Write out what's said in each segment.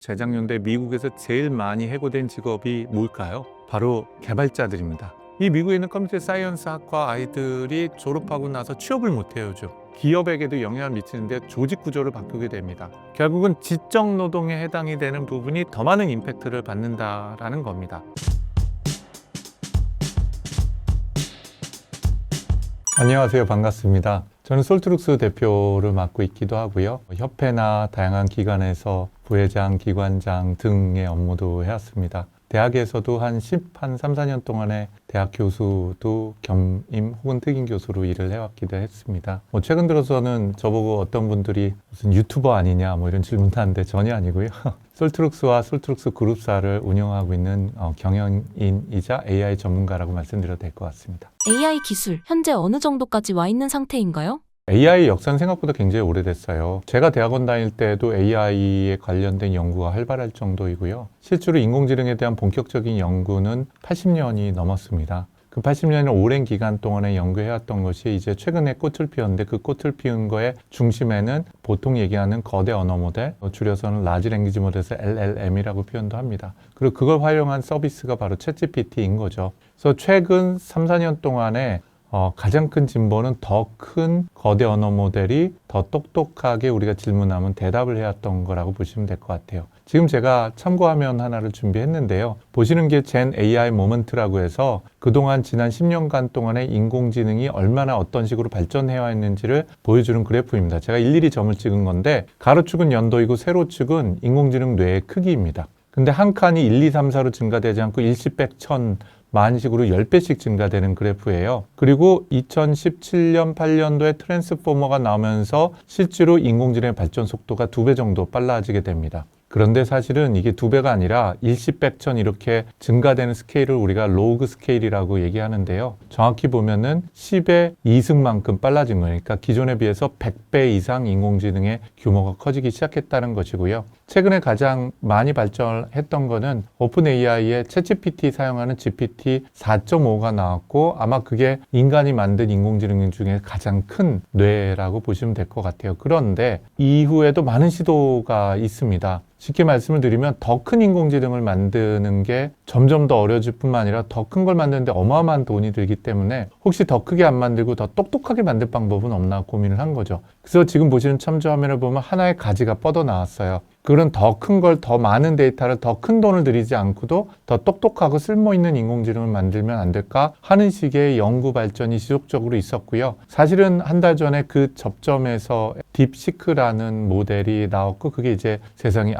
재작년도에 미국에서 제일 많이 해고된 직업이 뭘까요? 바로 개발자들입니다. 이 미국에 있는 컴퓨터 사이언스 학과 아이들이 졸업하고 나서 취업을 못해요, 요즘. 기업에게도 영향을 미치는데 조직 구조를 바꾸게 됩니다. 결국은 지적 노동에 해당이 되는 부분이 더 많은 임팩트를 받는다라는 겁니다. 안녕하세요. 반갑습니다. 저는 솔트룩스 대표를 맡고 있기도 하고요. 협회나 다양한 기관에서 부회장, 기관장 등의 업무도 해왔습니다. 대학에서도 한 3, 4년 동안의 대학 교수도 겸임 혹은 특임 교수로 일을 해왔기도 했습니다. 최근 들어서는 저보고 어떤 분들이 무슨 유튜버 아니냐 이런 질문도 하는데 전혀 아니고요. 솔트룩스와 솔트룩스 그룹사를 운영하고 있는 경영인이자 AI 전문가라고 말씀드려도 될 것 같습니다. AI 기술, 현재 어느 정도까지 와 있는 상태인가요? AI 역사는 생각보다 굉장히 오래됐어요. 제가 대학원 다닐 때도 AI에 관련된 연구가 활발할 정도이고요. 실제로 인공지능에 대한 본격적인 연구는 80년이 넘었습니다. 그 80년의 오랜 기간 동안에 연구해왔던 것이 이제 최근에 꽃을 피웠는데 그 꽃을 피운 거의 중심에는 보통 얘기하는 거대 언어 모델, 줄여서는 라지 랭귀지 모델에서 LLM이라고 표현도 합니다. 그리고 그걸 활용한 서비스가 바로 챗GPT인 거죠. 그래서 최근 3, 4년 동안에 가장 큰 진보는 더 큰 거대 언어 모델이 더 똑똑하게 우리가 질문하면 대답을 해왔던 거라고 보시면 될 것 같아요. 지금 제가 참고화면 하나를 준비했는데요. 보시는 게 젠 AI 모먼트라고 해서 그동안 지난 10년간 동안에 인공지능이 얼마나 어떤 식으로 발전해 왔는지를 보여주는 그래프입니다. 제가 일일이 점을 찍은 건데 가로축은 연도이고 세로축은 인공지능 뇌의 크기입니다. 근데 한 칸이 1, 2, 3, 4로 증가되지 않고 10, 100, 1000 만식으로 10배씩 증가되는 그래프예요. 그리고 2017년, 8년도에 트랜스포머가 나오면서 실제로 인공지능의 발전 속도가 2배 정도 빨라지게 됩니다. 그런데 사실은 이게 2배가 아니라 10, 100, 1000 이렇게 증가되는 스케일을 우리가 로그 스케일이라고 얘기하는데요. 정확히 보면은 10의 2승만큼 빨라진 거예요. 그러니까 기존에 비해서 100배 이상 인공지능의 규모가 커지기 시작했다는 것이고요. 최근에 가장 많이 발전했던 거는 오픈AI의 챗GPT 사용하는 GPT 4.5가 나왔고 아마 그게 인간이 만든 인공지능 중에 가장 큰 뇌라고 보시면 될 것 같아요. 그런데 이후에도 많은 시도가 있습니다. 쉽게 말씀을 드리면 더 큰 인공지능을 만드는 게 점점 더 어려질 뿐만 아니라 더 큰 걸 만드는데 어마어마한 돈이 들기 때문에 혹시 더 크게 안 만들고 더 똑똑하게 만들 방법은 없나 고민을 한 거죠. 그래서 지금 보시는 참조 화면을 보면 하나의 가지가 뻗어 나왔어요. 그런 더 큰 걸, 더 많은 데이터를 더 큰 돈을 들이지 않고도 더 똑똑하고 쓸모있는 인공지능을 만들면 안 될까 하는 식의 연구 발전이 지속적으로 있었고요. 사실은 한 달 전에 그 접점에서 딥시크라는 모델이 나왔고 그게 이제 세상이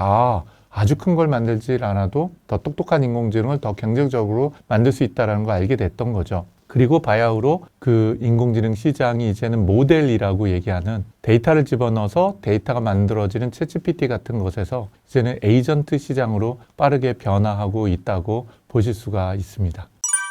아주 큰 걸 만들지 않아도 더 똑똑한 인공지능을 더 경쟁적으로 만들 수 있다는 걸 알게 됐던 거죠. 그리고 바야흐로 그 인공지능 시장이 이제는 모델이라고 얘기하는 데이터를 집어넣어서 데이터가 만들어지는 챗GPT 같은 것에서 이제는 에이전트 시장으로 빠르게 변화하고 있다고 보실 수가 있습니다.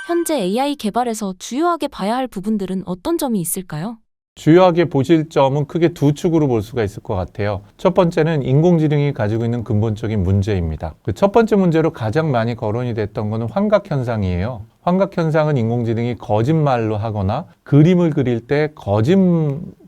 현재 AI 개발에서 주요하게 봐야 할 부분들은 어떤 점이 있을까요? 주요하게 보실 점은 크게 두 축으로 볼 수가 있을 것 같아요. 첫 번째는 인공지능이 가지고 있는 근본적인 문제입니다. 그 첫 번째 문제로 가장 많이 거론이 됐던 것은 환각현상이에요. 환각현상은 인공지능이 거짓말로 하거나 그림을 그릴 때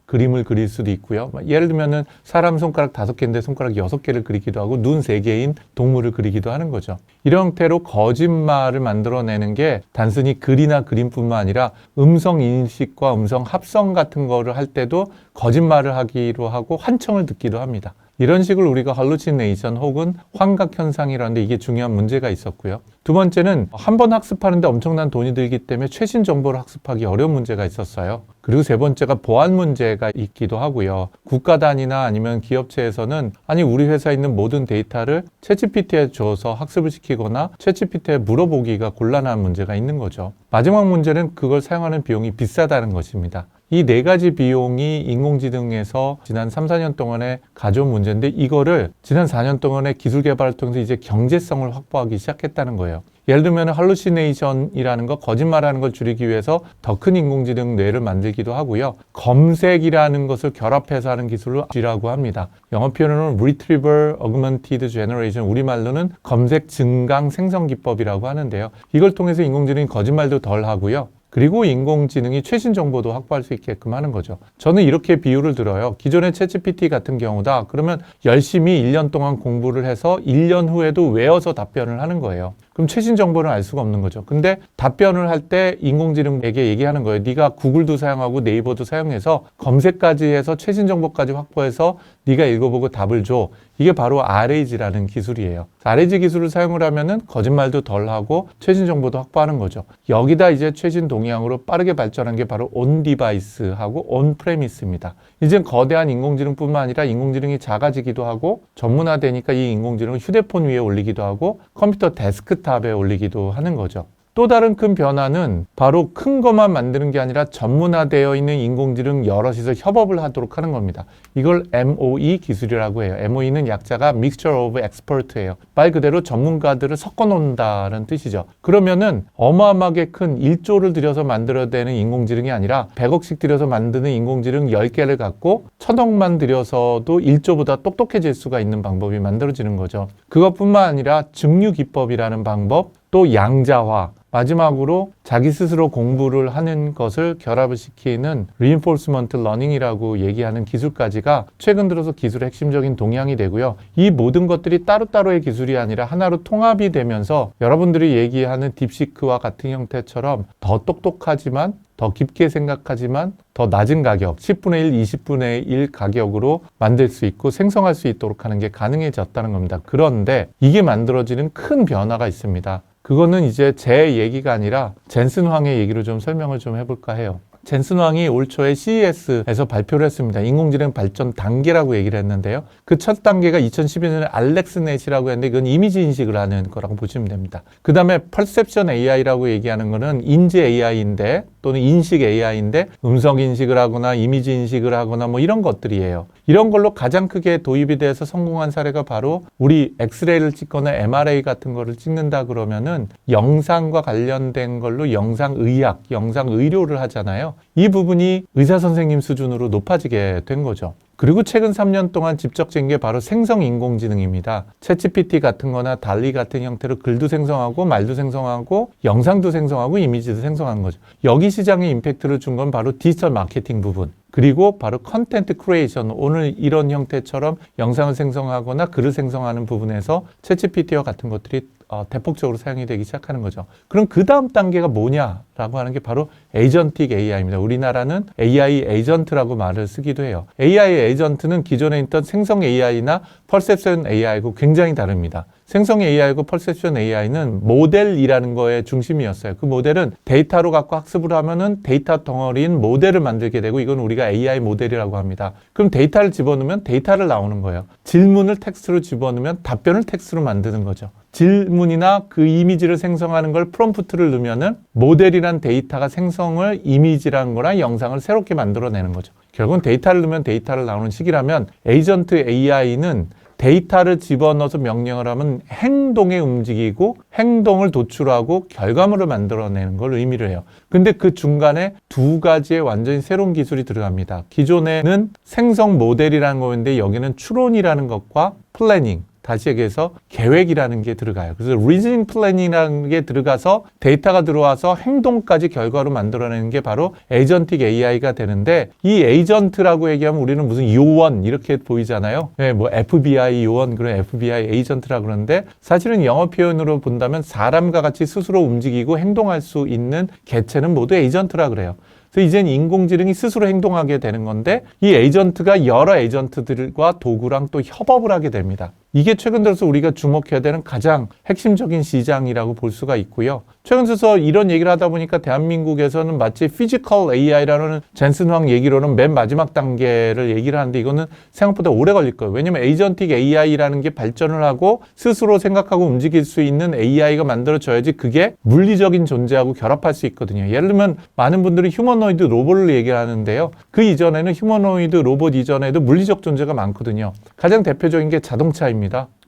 그림을 그릴 수도 있고요. 예를 들면은 사람 손가락 5개인데 손가락 6개를 그리기도 하고 눈 3개인 동물을 그리기도 하는 거죠. 이런 형태로 거짓말을 만들어내는 게 단순히 글이나 그림뿐만 아니라 음성 인식과 음성 합성 같은 거를 할 때도 거짓말을 하기로 하고 환청을 듣기도 합니다. 이런 식으로 우리가 hallucination 혹은 환각현상이라는데 이게 중요한 문제가 있었고요. 두 번째는 한 번 학습하는데 엄청난 돈이 들기 때문에 최신 정보를 학습하기 어려운 문제가 있었어요. 그리고 세 번째가 보안 문제가 있기도 하고요. 국가 단위나 아니면 기업체에서는 우리 회사에 있는 모든 데이터를 챗GPT에 줘서 학습을 시키거나 챗GPT에 물어보기가 곤란한 문제가 있는 거죠. 마지막 문제는 그걸 사용하는 비용이 비싸다는 것입니다. 이 네 가지 비용이 인공지능에서 지난 3, 4년 동안에 가져온 문제인데 이거를 지난 4년 동안의 기술 개발을 통해서 이제 경제성을 확보하기 시작했다는 거예요. 예를 들면 할루시네이션이라는 거, 거짓말하는 걸 줄이기 위해서 더 큰 인공지능 뇌를 만들기도 하고요. 검색이라는 것을 결합해서 하는 기술을 G라고 합니다. 영어 표현으로는 Retrieval Augmented Generation, 우리말로는 검색 증강 생성 기법이라고 하는데요. 이걸 통해서 인공지능이 거짓말도 덜 하고요. 그리고 인공지능이 최신 정보도 확보할 수 있게끔 하는 거죠. 저는 이렇게 비유를 들어요. 기존의 챗GPT 같은 경우다. 그러면 열심히 1년 동안 공부를 해서 1년 후에도 외워서 답변을 하는 거예요. 그럼 최신 정보는 알 수가 없는 거죠. 근데 답변을 할 때 인공지능에게 얘기하는 거예요. 네가 구글도 사용하고 네이버도 사용해서 검색까지 해서 최신 정보까지 확보해서 네가 읽어보고 답을 줘. 이게 바로 RAG라는 기술이에요. RAG 기술을 사용을 하면은 거짓말도 덜 하고 최신 정보도 확보하는 거죠. 여기다 이제 최신 동향으로 빠르게 발전한 게 바로 온 디바이스하고 온 프레미스입니다. 이제 거대한 인공지능뿐만 아니라 인공지능이 작아지기도 하고 전문화되니까 이 인공지능을 휴대폰 위에 올리기도 하고 컴퓨터 데스크탑에 올리기도 하는 거죠. 또 다른 큰 변화는 바로 큰 것만 만드는 게 아니라 전문화되어 있는 인공지능 여럿이서 협업을 하도록 하는 겁니다. 이걸 MOE 기술이라고 해요. MOE는 약자가 Mixture of Expert예요. 말 그대로 전문가들을 섞어 놓는다는 뜻이죠. 그러면은 어마어마하게 큰 1조를 들여서 만들어내는 인공지능이 아니라 100억씩 들여서 만드는 인공지능 10개를 갖고 1000억만 들여서도 1조보다 똑똑해질 수가 있는 방법이 만들어지는 거죠. 그것뿐만 아니라 증류 기법이라는 방법, 또 양자화, 마지막으로 자기 스스로 공부를 하는 것을 결합을 시키는 Reinforcement Learning이라고 얘기하는 기술까지가 최근 들어서 기술의 핵심적인 동향이 되고요. 이 모든 것들이 따로따로의 기술이 아니라 하나로 통합이 되면서 여러분들이 얘기하는 딥시크와 같은 형태처럼 더 똑똑하지만 더 깊게 생각하지만 더 낮은 가격, 10분의 1, 20분의 1 가격으로 만들 수 있고 생성할 수 있도록 하는 게 가능해졌다는 겁니다. 그런데 이게 만들어지는 큰 변화가 있습니다. 그거는 이제 제 얘기가 아니라 젠슨 황의 얘기로 좀 설명을 좀 해볼까 해요. 젠슨 황이 올 초에 CES에서 발표를 했습니다. 인공지능 발전 단계라고 얘기를 했는데요. 그 첫 단계가 2012년에 알렉스넷이라고 했는데 이건 이미지 인식을 하는 거라고 보시면 됩니다. 그 다음에 퍼셉션 AI라고 얘기하는 거는 인지 AI인데 또는 인식 AI인데 음성 인식을 하거나 이미지 인식을 하거나 뭐 이런 것들이에요. 이런 걸로 가장 크게 도입이 돼서 성공한 사례가 바로 우리 엑스레이를 찍거나 MRI 같은 거를 찍는다 그러면은 영상과 관련된 걸로 영상의학, 영상의료를 하잖아요. 이 부분이 의사 선생님 수준으로 높아지게 된 거죠. 그리고 최근 3년 동안 집적된 게 바로 생성 인공지능입니다. 챗GPT 같은 거나 달리 같은 형태로 글도 생성하고 말도 생성하고 영상도 생성하고 이미지도 생성하는 거죠. 여기 시장에 임팩트를 준 건 바로 디지털 마케팅 부분. 그리고 바로 컨텐트 크리에이션, 오늘 이런 형태처럼 영상을 생성하거나 글을 생성하는 부분에서 챗GPT와 같은 것들이 대폭적으로 사용이 되기 시작하는 거죠. 그럼 그 다음 단계가 뭐냐라고 하는 게 바로 에이전틱 AI입니다. 우리나라는 AI 에이전트라고 말을 쓰기도 해요. AI 에이전트는 기존에 있던 생성 AI나 퍼셉션 AI하고 굉장히 다릅니다. 생성 AI하고 퍼셉션 AI는 모델이라는 거에 중심이었어요. 그 모델은 데이터로 갖고 학습을 하면은 데이터 덩어리인 모델을 만들게 되고 이건 우리가 AI 모델이라고 합니다. 그럼 데이터를 집어넣으면 데이터를 나오는 거예요. 질문을 텍스트로 집어넣으면 답변을 텍스트로 만드는 거죠. 질문이나 그 이미지를 생성하는 걸 프롬프트를 넣으면은 모델이란 데이터가 생성을 이미지란 거나 영상을 새롭게 만들어내는 거죠. 결국은 데이터를 넣으면 데이터를 나오는 식이라면 에이전트 AI는 데이터를 집어넣어서 명령을 하면 행동에 움직이고 행동을 도출하고 결과물을 만들어내는 걸 의미를 해요. 근데 그 중간에 두 가지의 완전히 새로운 기술이 들어갑니다. 기존에는 생성 모델이라는 거였는데 여기는 추론이라는 것과 플래닝, 다시 얘기해서 계획이라는 게 들어가요. 그래서 리즈닝 플래닝이라는 게 들어가서 데이터가 들어와서 행동까지 결과로 만들어내는 게 바로 에이전틱 AI가 되는데 이 에이전트라고 얘기하면 우리는 무슨 요원 이렇게 보이잖아요. 네, 뭐 FBI 요원 그런 FBI 에이전트라고 그러는데 사실은 영어 표현으로 본다면 사람과 같이 스스로 움직이고 행동할 수 있는 개체는 모두 에이전트라 그래요. 그래서 이젠 인공지능이 스스로 행동하게 되는 건데 이 에이전트가 여러 에이전트들과 도구랑 또 협업을 하게 됩니다. 이게 최근 들어서 우리가 주목해야 되는 가장 핵심적인 시장이라고 볼 수가 있고요. 최근 들어서 이런 얘기를 하다 보니까 대한민국에서는 마치 피지컬 AI라는 젠슨 황 얘기로는 맨 마지막 단계를 얘기를 하는데 이거는 생각보다 오래 걸릴 거예요. 왜냐면 에이전틱 AI라는 게 발전을 하고 스스로 생각하고 움직일 수 있는 AI가 만들어져야지 그게 물리적인 존재하고 결합할 수 있거든요. 예를 들면 많은 분들이 휴머노이드 로봇을 얘기를 하는데요. 그 이전에는 휴머노이드 로봇 이전에도 물리적 존재가 많거든요. 가장 대표적인 게 자동차입니다.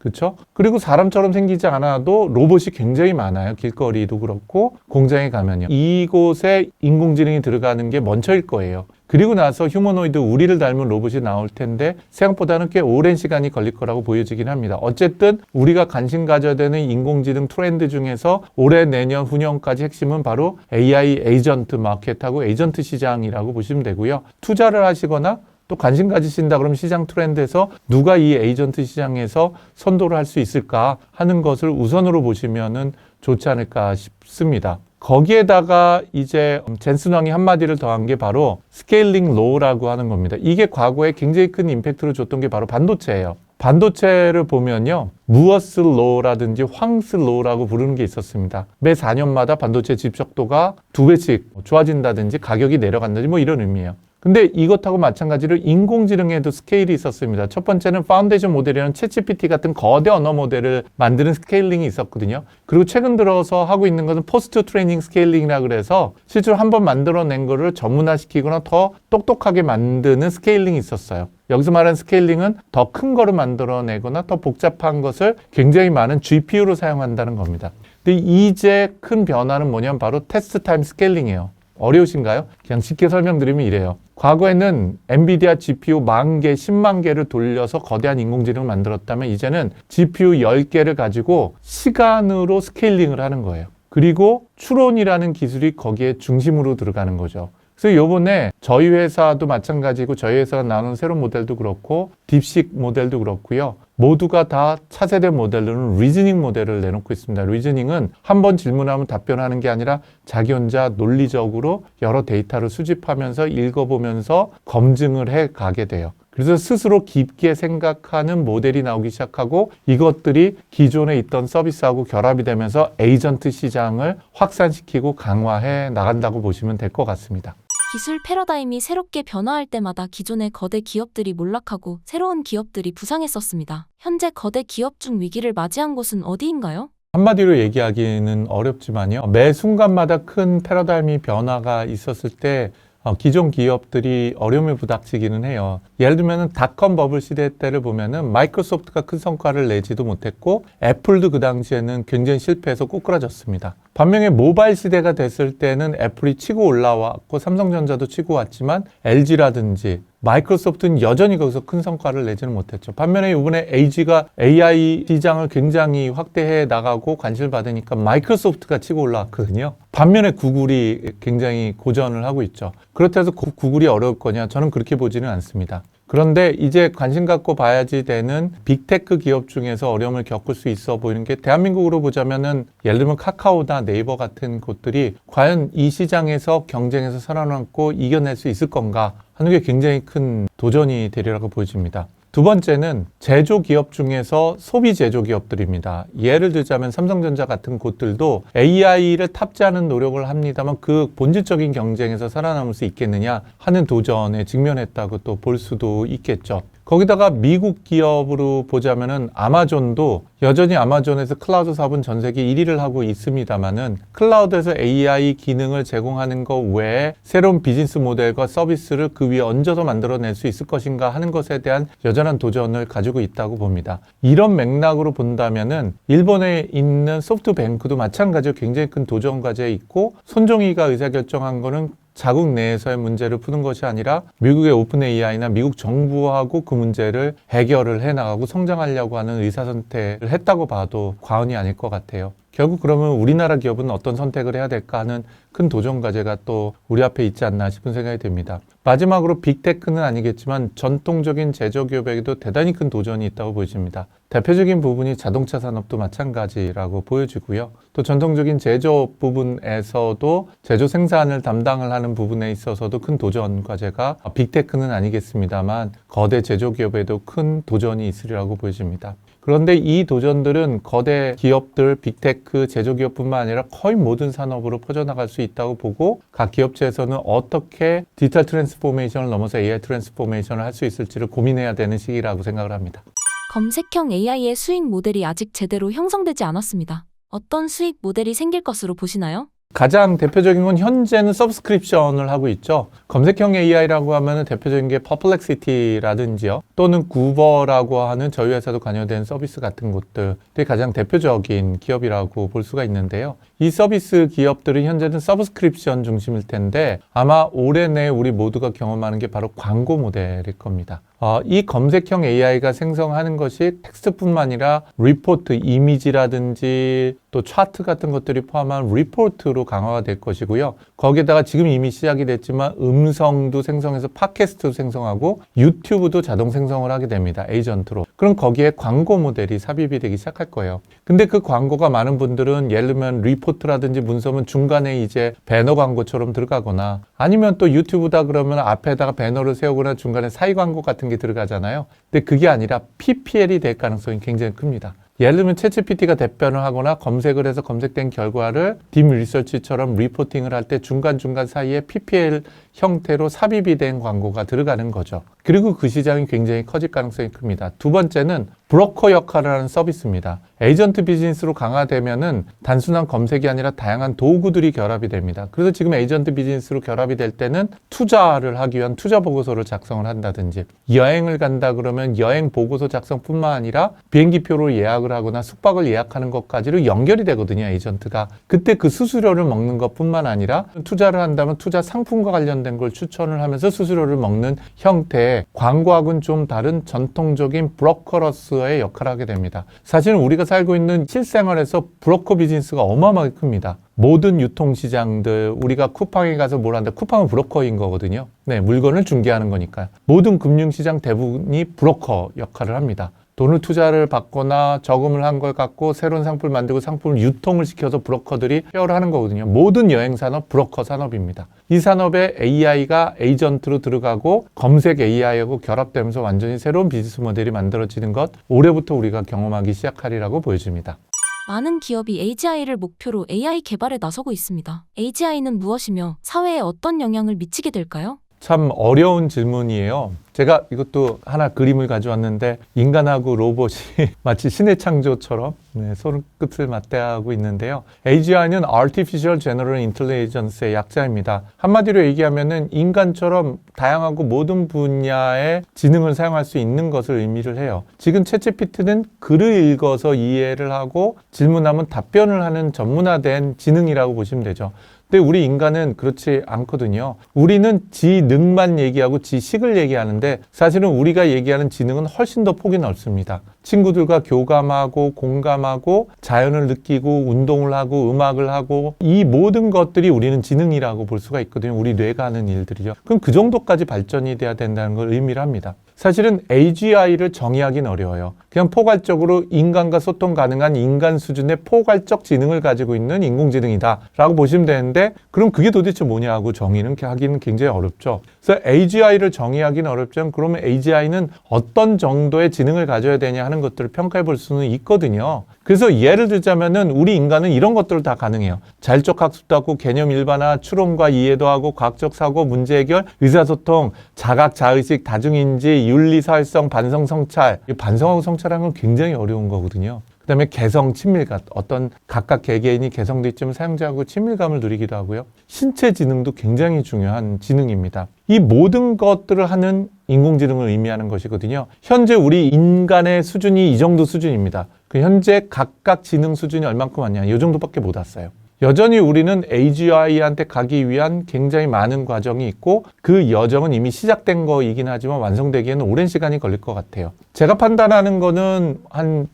그렇죠? 그리고 사람처럼 생기지 않아도 로봇이 굉장히 많아요. 길거리도 그렇고 공장에 가면요. 이곳에 인공지능이 들어가는 게 먼저일 거예요. 그리고 나서 휴머노이드 우리를 닮은 로봇이 나올 텐데 생각보다는 꽤 오랜 시간이 걸릴 거라고 보여지긴 합니다. 어쨌든 우리가 관심 가져야 되는 인공지능 트렌드 중에서 올해 내년 후년까지 핵심은 바로 AI 에이전트 마켓하고 에이전트 시장이라고 보시면 되고요. 투자를 하시거나 또 관심 가지신다 그러면 시장 트렌드에서 누가 이 에이전트 시장에서 선도를 할 수 있을까 하는 것을 우선으로 보시면은 좋지 않을까 싶습니다. 거기에다가 이제 젠슨 왕이 한마디를 더한 게 바로 스케일링 로우라고 하는 겁니다. 이게 과거에 굉장히 큰 임팩트를 줬던 게 바로 반도체예요. 반도체를 보면요. 무어스 로우라든지 황스 로우라고 부르는 게 있었습니다. 매 4년마다 반도체 집적도가 2배씩 좋아진다든지 가격이 내려간다든지 뭐 이런 의미예요. 근데 이것하고 마찬가지로 인공지능에도 스케일이 있었습니다. 첫 번째는 파운데이션 모델이라는 챗GPT 같은 거대 언어 모델을 만드는 스케일링이 있었거든요. 그리고 최근 들어서 하고 있는 것은 포스트 트레이닝 스케일링이라 그래서 실제로 한번 만들어낸 거를 전문화시키거나 더 똑똑하게 만드는 스케일링이 있었어요. 여기서 말하는 스케일링은 더 큰 거를 만들어내거나 더 복잡한 것을 굉장히 많은 GPU로 사용한다는 겁니다. 근데 이제 큰 변화는 뭐냐면 바로 테스트 타임 스케일링이에요. 어려우신가요? 그냥 쉽게 설명드리면 이래요. 과거에는 엔비디아 GPU 10,000개, 10만 개를 돌려서 거대한 인공지능을 만들었다면 이제는 GPU 10개를 가지고 시간으로 스케일링을 하는 거예요. 그리고 추론이라는 기술이 거기에 중심으로 들어가는 거죠. 그래서 요번에 저희 회사도 마찬가지고 저희 회사가 나오는 새로운 모델도 그렇고 딥식 모델도 그렇고요. 모두가 다 차세대 모델로는 리즈닝 모델을 내놓고 있습니다. 리즈닝은 한 번 질문하면 답변하는 게 아니라 자기 혼자 논리적으로 여러 데이터를 수집하면서 읽어보면서 검증을 해 가게 돼요. 그래서 스스로 깊게 생각하는 모델이 나오기 시작하고 이것들이 기존에 있던 서비스하고 결합이 되면서 에이전트 시장을 확산시키고 강화해 나간다고 보시면 될 것 같습니다. 기술 패러다임이 새롭게 변화할 때마다 기존의 거대 기업들이 몰락하고 새로운 기업들이 부상했었습니다. 현재 거대 기업 중 위기를 맞이한 곳은 어디인가요? 한마디로 얘기하기는 어렵지만요. 매 순간마다 큰 패러다임이 변화가 있었을 때 기존 기업들이 어려움에 부닥치기는 해요. 예를 들면 닷컴 버블 시대 때를 보면은 마이크로소프트가 큰 성과를 내지도 못했고 애플도 그 당시에는 굉장히 실패해서 꼬꾸라졌습니다. 반면에 모바일 시대가 됐을 때는 애플이 치고 올라왔고 삼성전자도 치고 왔지만 LG라든지 마이크로소프트는 여전히 거기서 큰 성과를 내지는 못했죠. 반면에 이번에 LG가 AI 시장을 굉장히 확대해 나가고 관심을 받으니까 마이크로소프트가 치고 올라왔거든요. 반면에 구글이 굉장히 고전을 하고 있죠. 그렇다고 해서 구글이 어려울 거냐? 저는 그렇게 보지는 않습니다. 그런데 이제 관심 갖고 봐야지 되는 빅테크 기업 중에서 어려움을 겪을 수 있어 보이는 게 대한민국으로 보자면은 예를 들면 카카오나 네이버 같은 곳들이 과연 이 시장에서 경쟁에서 살아남고 이겨낼 수 있을 건가 하는 게 굉장히 큰 도전이 되리라고 보여집니다. 두 번째는 제조기업 중에서 소비 제조기업들입니다. 예를 들자면 삼성전자 같은 곳들도 AI를 탑재하는 노력을 합니다만 그 본질적인 경쟁에서 살아남을 수 있겠느냐 하는 도전에 직면했다고 또 볼 수도 있겠죠. 거기다가 미국 기업으로 보자면은 아마존도 여전히 아마존에서 클라우드 사업은 전 세계 1위를 하고 있습니다만은 클라우드에서 AI 기능을 제공하는 것 외에 새로운 비즈니스 모델과 서비스를 그 위에 얹어서 만들어낼 수 있을 것인가 하는 것에 대한 여전한 도전을 가지고 있다고 봅니다. 이런 맥락으로 본다면은 일본에 있는 소프트뱅크도 마찬가지로 굉장히 큰 도전 과제에 있고 손정희가 의사결정한 거는 자국 내에서의 문제를 푸는 것이 아니라 미국의 오픈 AI나 미국 정부하고 그 문제를 해결을 해나가고 성장하려고 하는 의사선택을 했다고 봐도 과언이 아닐 것 같아요. 결국 그러면 우리나라 기업은 어떤 선택을 해야 될까 하는 큰 도전 과제가 또 우리 앞에 있지 않나 싶은 생각이 듭니다. 마지막으로 빅테크는 아니겠지만 전통적인 제조기업에게도 대단히 큰 도전이 있다고 보여집니다. 대표적인 부분이 자동차 산업도 마찬가지라고 보여지고요. 또 전통적인 제조 부분에서도 제조 생산을 담당을 하는 부분에 있어서도 큰 도전 과제가 빅테크는 아니겠습니다만 거대 제조기업에도 큰 도전이 있으리라고 보여집니다. 그런데 이 도전들은 거대 기업들, 빅테크, 제조기업뿐만 아니라 거의 모든 산업으로 퍼져나갈 수 있다고 보고 각 기업체에서는 어떻게 디지털 트랜스포메이션을 넘어서 AI 트랜스포메이션을 할 수 있을지를 고민해야 되는 시기라고 생각을 합니다. 검색형 AI의 수익 모델이 아직 제대로 형성되지 않았습니다. 어떤 수익 모델이 생길 것으로 보시나요? 가장 대표적인 건 현재는 서브스크립션을 하고 있죠. 검색형 AI라고 하면 대표적인 게 퍼플렉시티라든지요. 또는 구버라고 하는 저희 회사도 관여된 서비스 같은 곳들이 가장 대표적인 기업이라고 볼 수가 있는데요. 이 서비스 기업들은 현재는 서브스크립션 중심일 텐데 아마 올해 내 우리 모두가 경험하는 게 바로 광고 모델일 겁니다. 이 검색형 AI가 생성하는 것이 텍스트뿐만 아니라 리포트, 이미지라든지 또 차트 같은 것들이 포함한 리포트로 강화가 될 것이고요. 거기에다가 지금 이미 시작이 됐지만 음성도 생성해서 팟캐스트도 생성하고 유튜브도 자동 생성을 하게 됩니다. 에이전트로. 그럼 거기에 광고 모델이 삽입이 되기 시작할 거예요. 근데 그 광고가 많은 분들은 예를 들면 리포트라든지 문서면 중간에 이제 배너 광고처럼 들어가거나 아니면 또 유튜브다 그러면 앞에다가 배너를 세우거나 중간에 사이 광고 같은 게 들어가잖아요. 근데 그게 아니라 PPL이 될 가능성이 굉장히 큽니다. 예를 들면 챗GPT가 답변을 하거나 검색을 해서 검색된 결과를 딥 리서치처럼 리포팅을 할 때 중간중간 사이에 PPL 형태로 삽입이 된 광고가 들어가는 거죠. 그리고 그 시장이 굉장히 커질 가능성이 큽니다. 두 번째는 브로커 역할을 하는 서비스입니다. 에이전트 비즈니스로 강화되면은 단순한 검색이 아니라 다양한 도구들이 결합이 됩니다. 그래서 지금 에이전트 비즈니스로 결합이 될 때는 투자를 하기 위한 투자 보고서를 작성을 한다든지 여행을 간다 그러면 여행 보고서 작성뿐만 아니라 비행기표를 예약을 하거나 숙박을 예약하는 것까지로 연결이 되거든요. 에이전트가. 그때 그 수수료를 먹는 것뿐만 아니라 투자를 한다면 투자 상품과 관련된 걸 추천을 하면서 수수료를 먹는 형태의 광고하고는 좀 다른 전통적인 브로커로서의 역할을 하게 됩니다. 사실은 우리가 살고 있는 실생활에서 브로커 비즈니스가 어마어마하게 큽니다. 모든 유통시장들, 우리가 쿠팡에 가서 뭘 한다. 쿠팡은 브로커인 거거든요. 네, 물건을 중개하는 거니까요. 모든 금융시장 대부분이 브로커 역할을 합니다. 돈을 투자를 받거나 저금을 한 걸 갖고 새로운 상품을 만들고 상품을 유통을 시켜서 브로커들이 케어를 하는 거거든요. 모든 여행 산업 브로커 산업입니다. 이 산업에 AI가 에이전트로 들어가고 검색 AI하고 결합되면서 완전히 새로운 비즈니스 모델이 만들어지는 것 올해부터 우리가 경험하기 시작하리라고 보여집니다. 많은 기업이 AGI를 목표로 AI 개발에 나서고 있습니다. AGI는 무엇이며 사회에 어떤 영향을 미치게 될까요? 참 어려운 질문이에요. 제가 이것도 하나 그림을 가져왔는데 인간하고 로봇이 마치 신의 창조처럼 서로 끝을 맞대하고 있는데요. AGI는 Artificial General Intelligence의 약자입니다. 한마디로 얘기하면은 인간처럼 다양하고 모든 분야의 지능을 사용할 수 있는 것을 의미를 해요. 지금 챗GPT는 글을 읽어서 이해를 하고 질문하면 답변을 하는 전문화된 지능이라고 보시면 되죠. 근데 우리 인간은 그렇지 않거든요. 우리는 지능만 얘기하고 지식을 얘기하는데 사실은 우리가 얘기하는 지능은 훨씬 더 폭이 넓습니다. 친구들과 교감하고 공감하고 자연을 느끼고 운동을 하고 음악을 하고 이 모든 것들이 우리는 지능이라고 볼 수가 있거든요. 우리 뇌가 하는 일들이죠. 그럼 그 정도까지 발전이 돼야 된다는 걸 의미를 합니다. 사실은 AGI를 정의하기는 어려워요. 그냥 포괄적으로 인간과 소통 가능한 인간 수준의 포괄적 지능을 가지고 있는 인공지능이다 라고 보시면 되는데 그럼 그게 도대체 뭐냐고 정의는 하기는 굉장히 어렵죠. 그래서 AGI를 정의하기는 어렵지만 그러면 AGI는 어떤 정도의 지능을 가져야 되냐 하는 것들을 평가해 볼 수는 있거든요. 그래서 예를 들자면은 우리 인간은 이런 것들을 다 가능해요. 자율적 학습도 하고 개념 일반화, 추론과 이해도 하고 과학적 사고, 문제 해결, 의사소통, 자각, 자의식, 다중인지, 윤리, 사회성, 반성, 성찰. 이 반성하고 성찰하는 건 굉장히 어려운 거거든요. 그 다음에 개성, 친밀감. 어떤 각각 개개인이 개성도 있지만 사용자하고 친밀감을 누리기도 하고요. 신체 지능도 굉장히 중요한 지능입니다. 이 모든 것들을 하는 인공지능을 의미하는 것이거든요. 현재 우리 인간의 수준이 이 정도 수준입니다. 그 현재 각각 지능 수준이 얼만큼 왔냐. 이 정도밖에 못 왔어요. 여전히 우리는 AGI한테 가기 위한 굉장히 많은 과정이 있고 그 여정은 이미 시작된 거이긴 하지만 완성되기에는 오랜 시간이 걸릴 것 같아요. 제가 판단하는 거는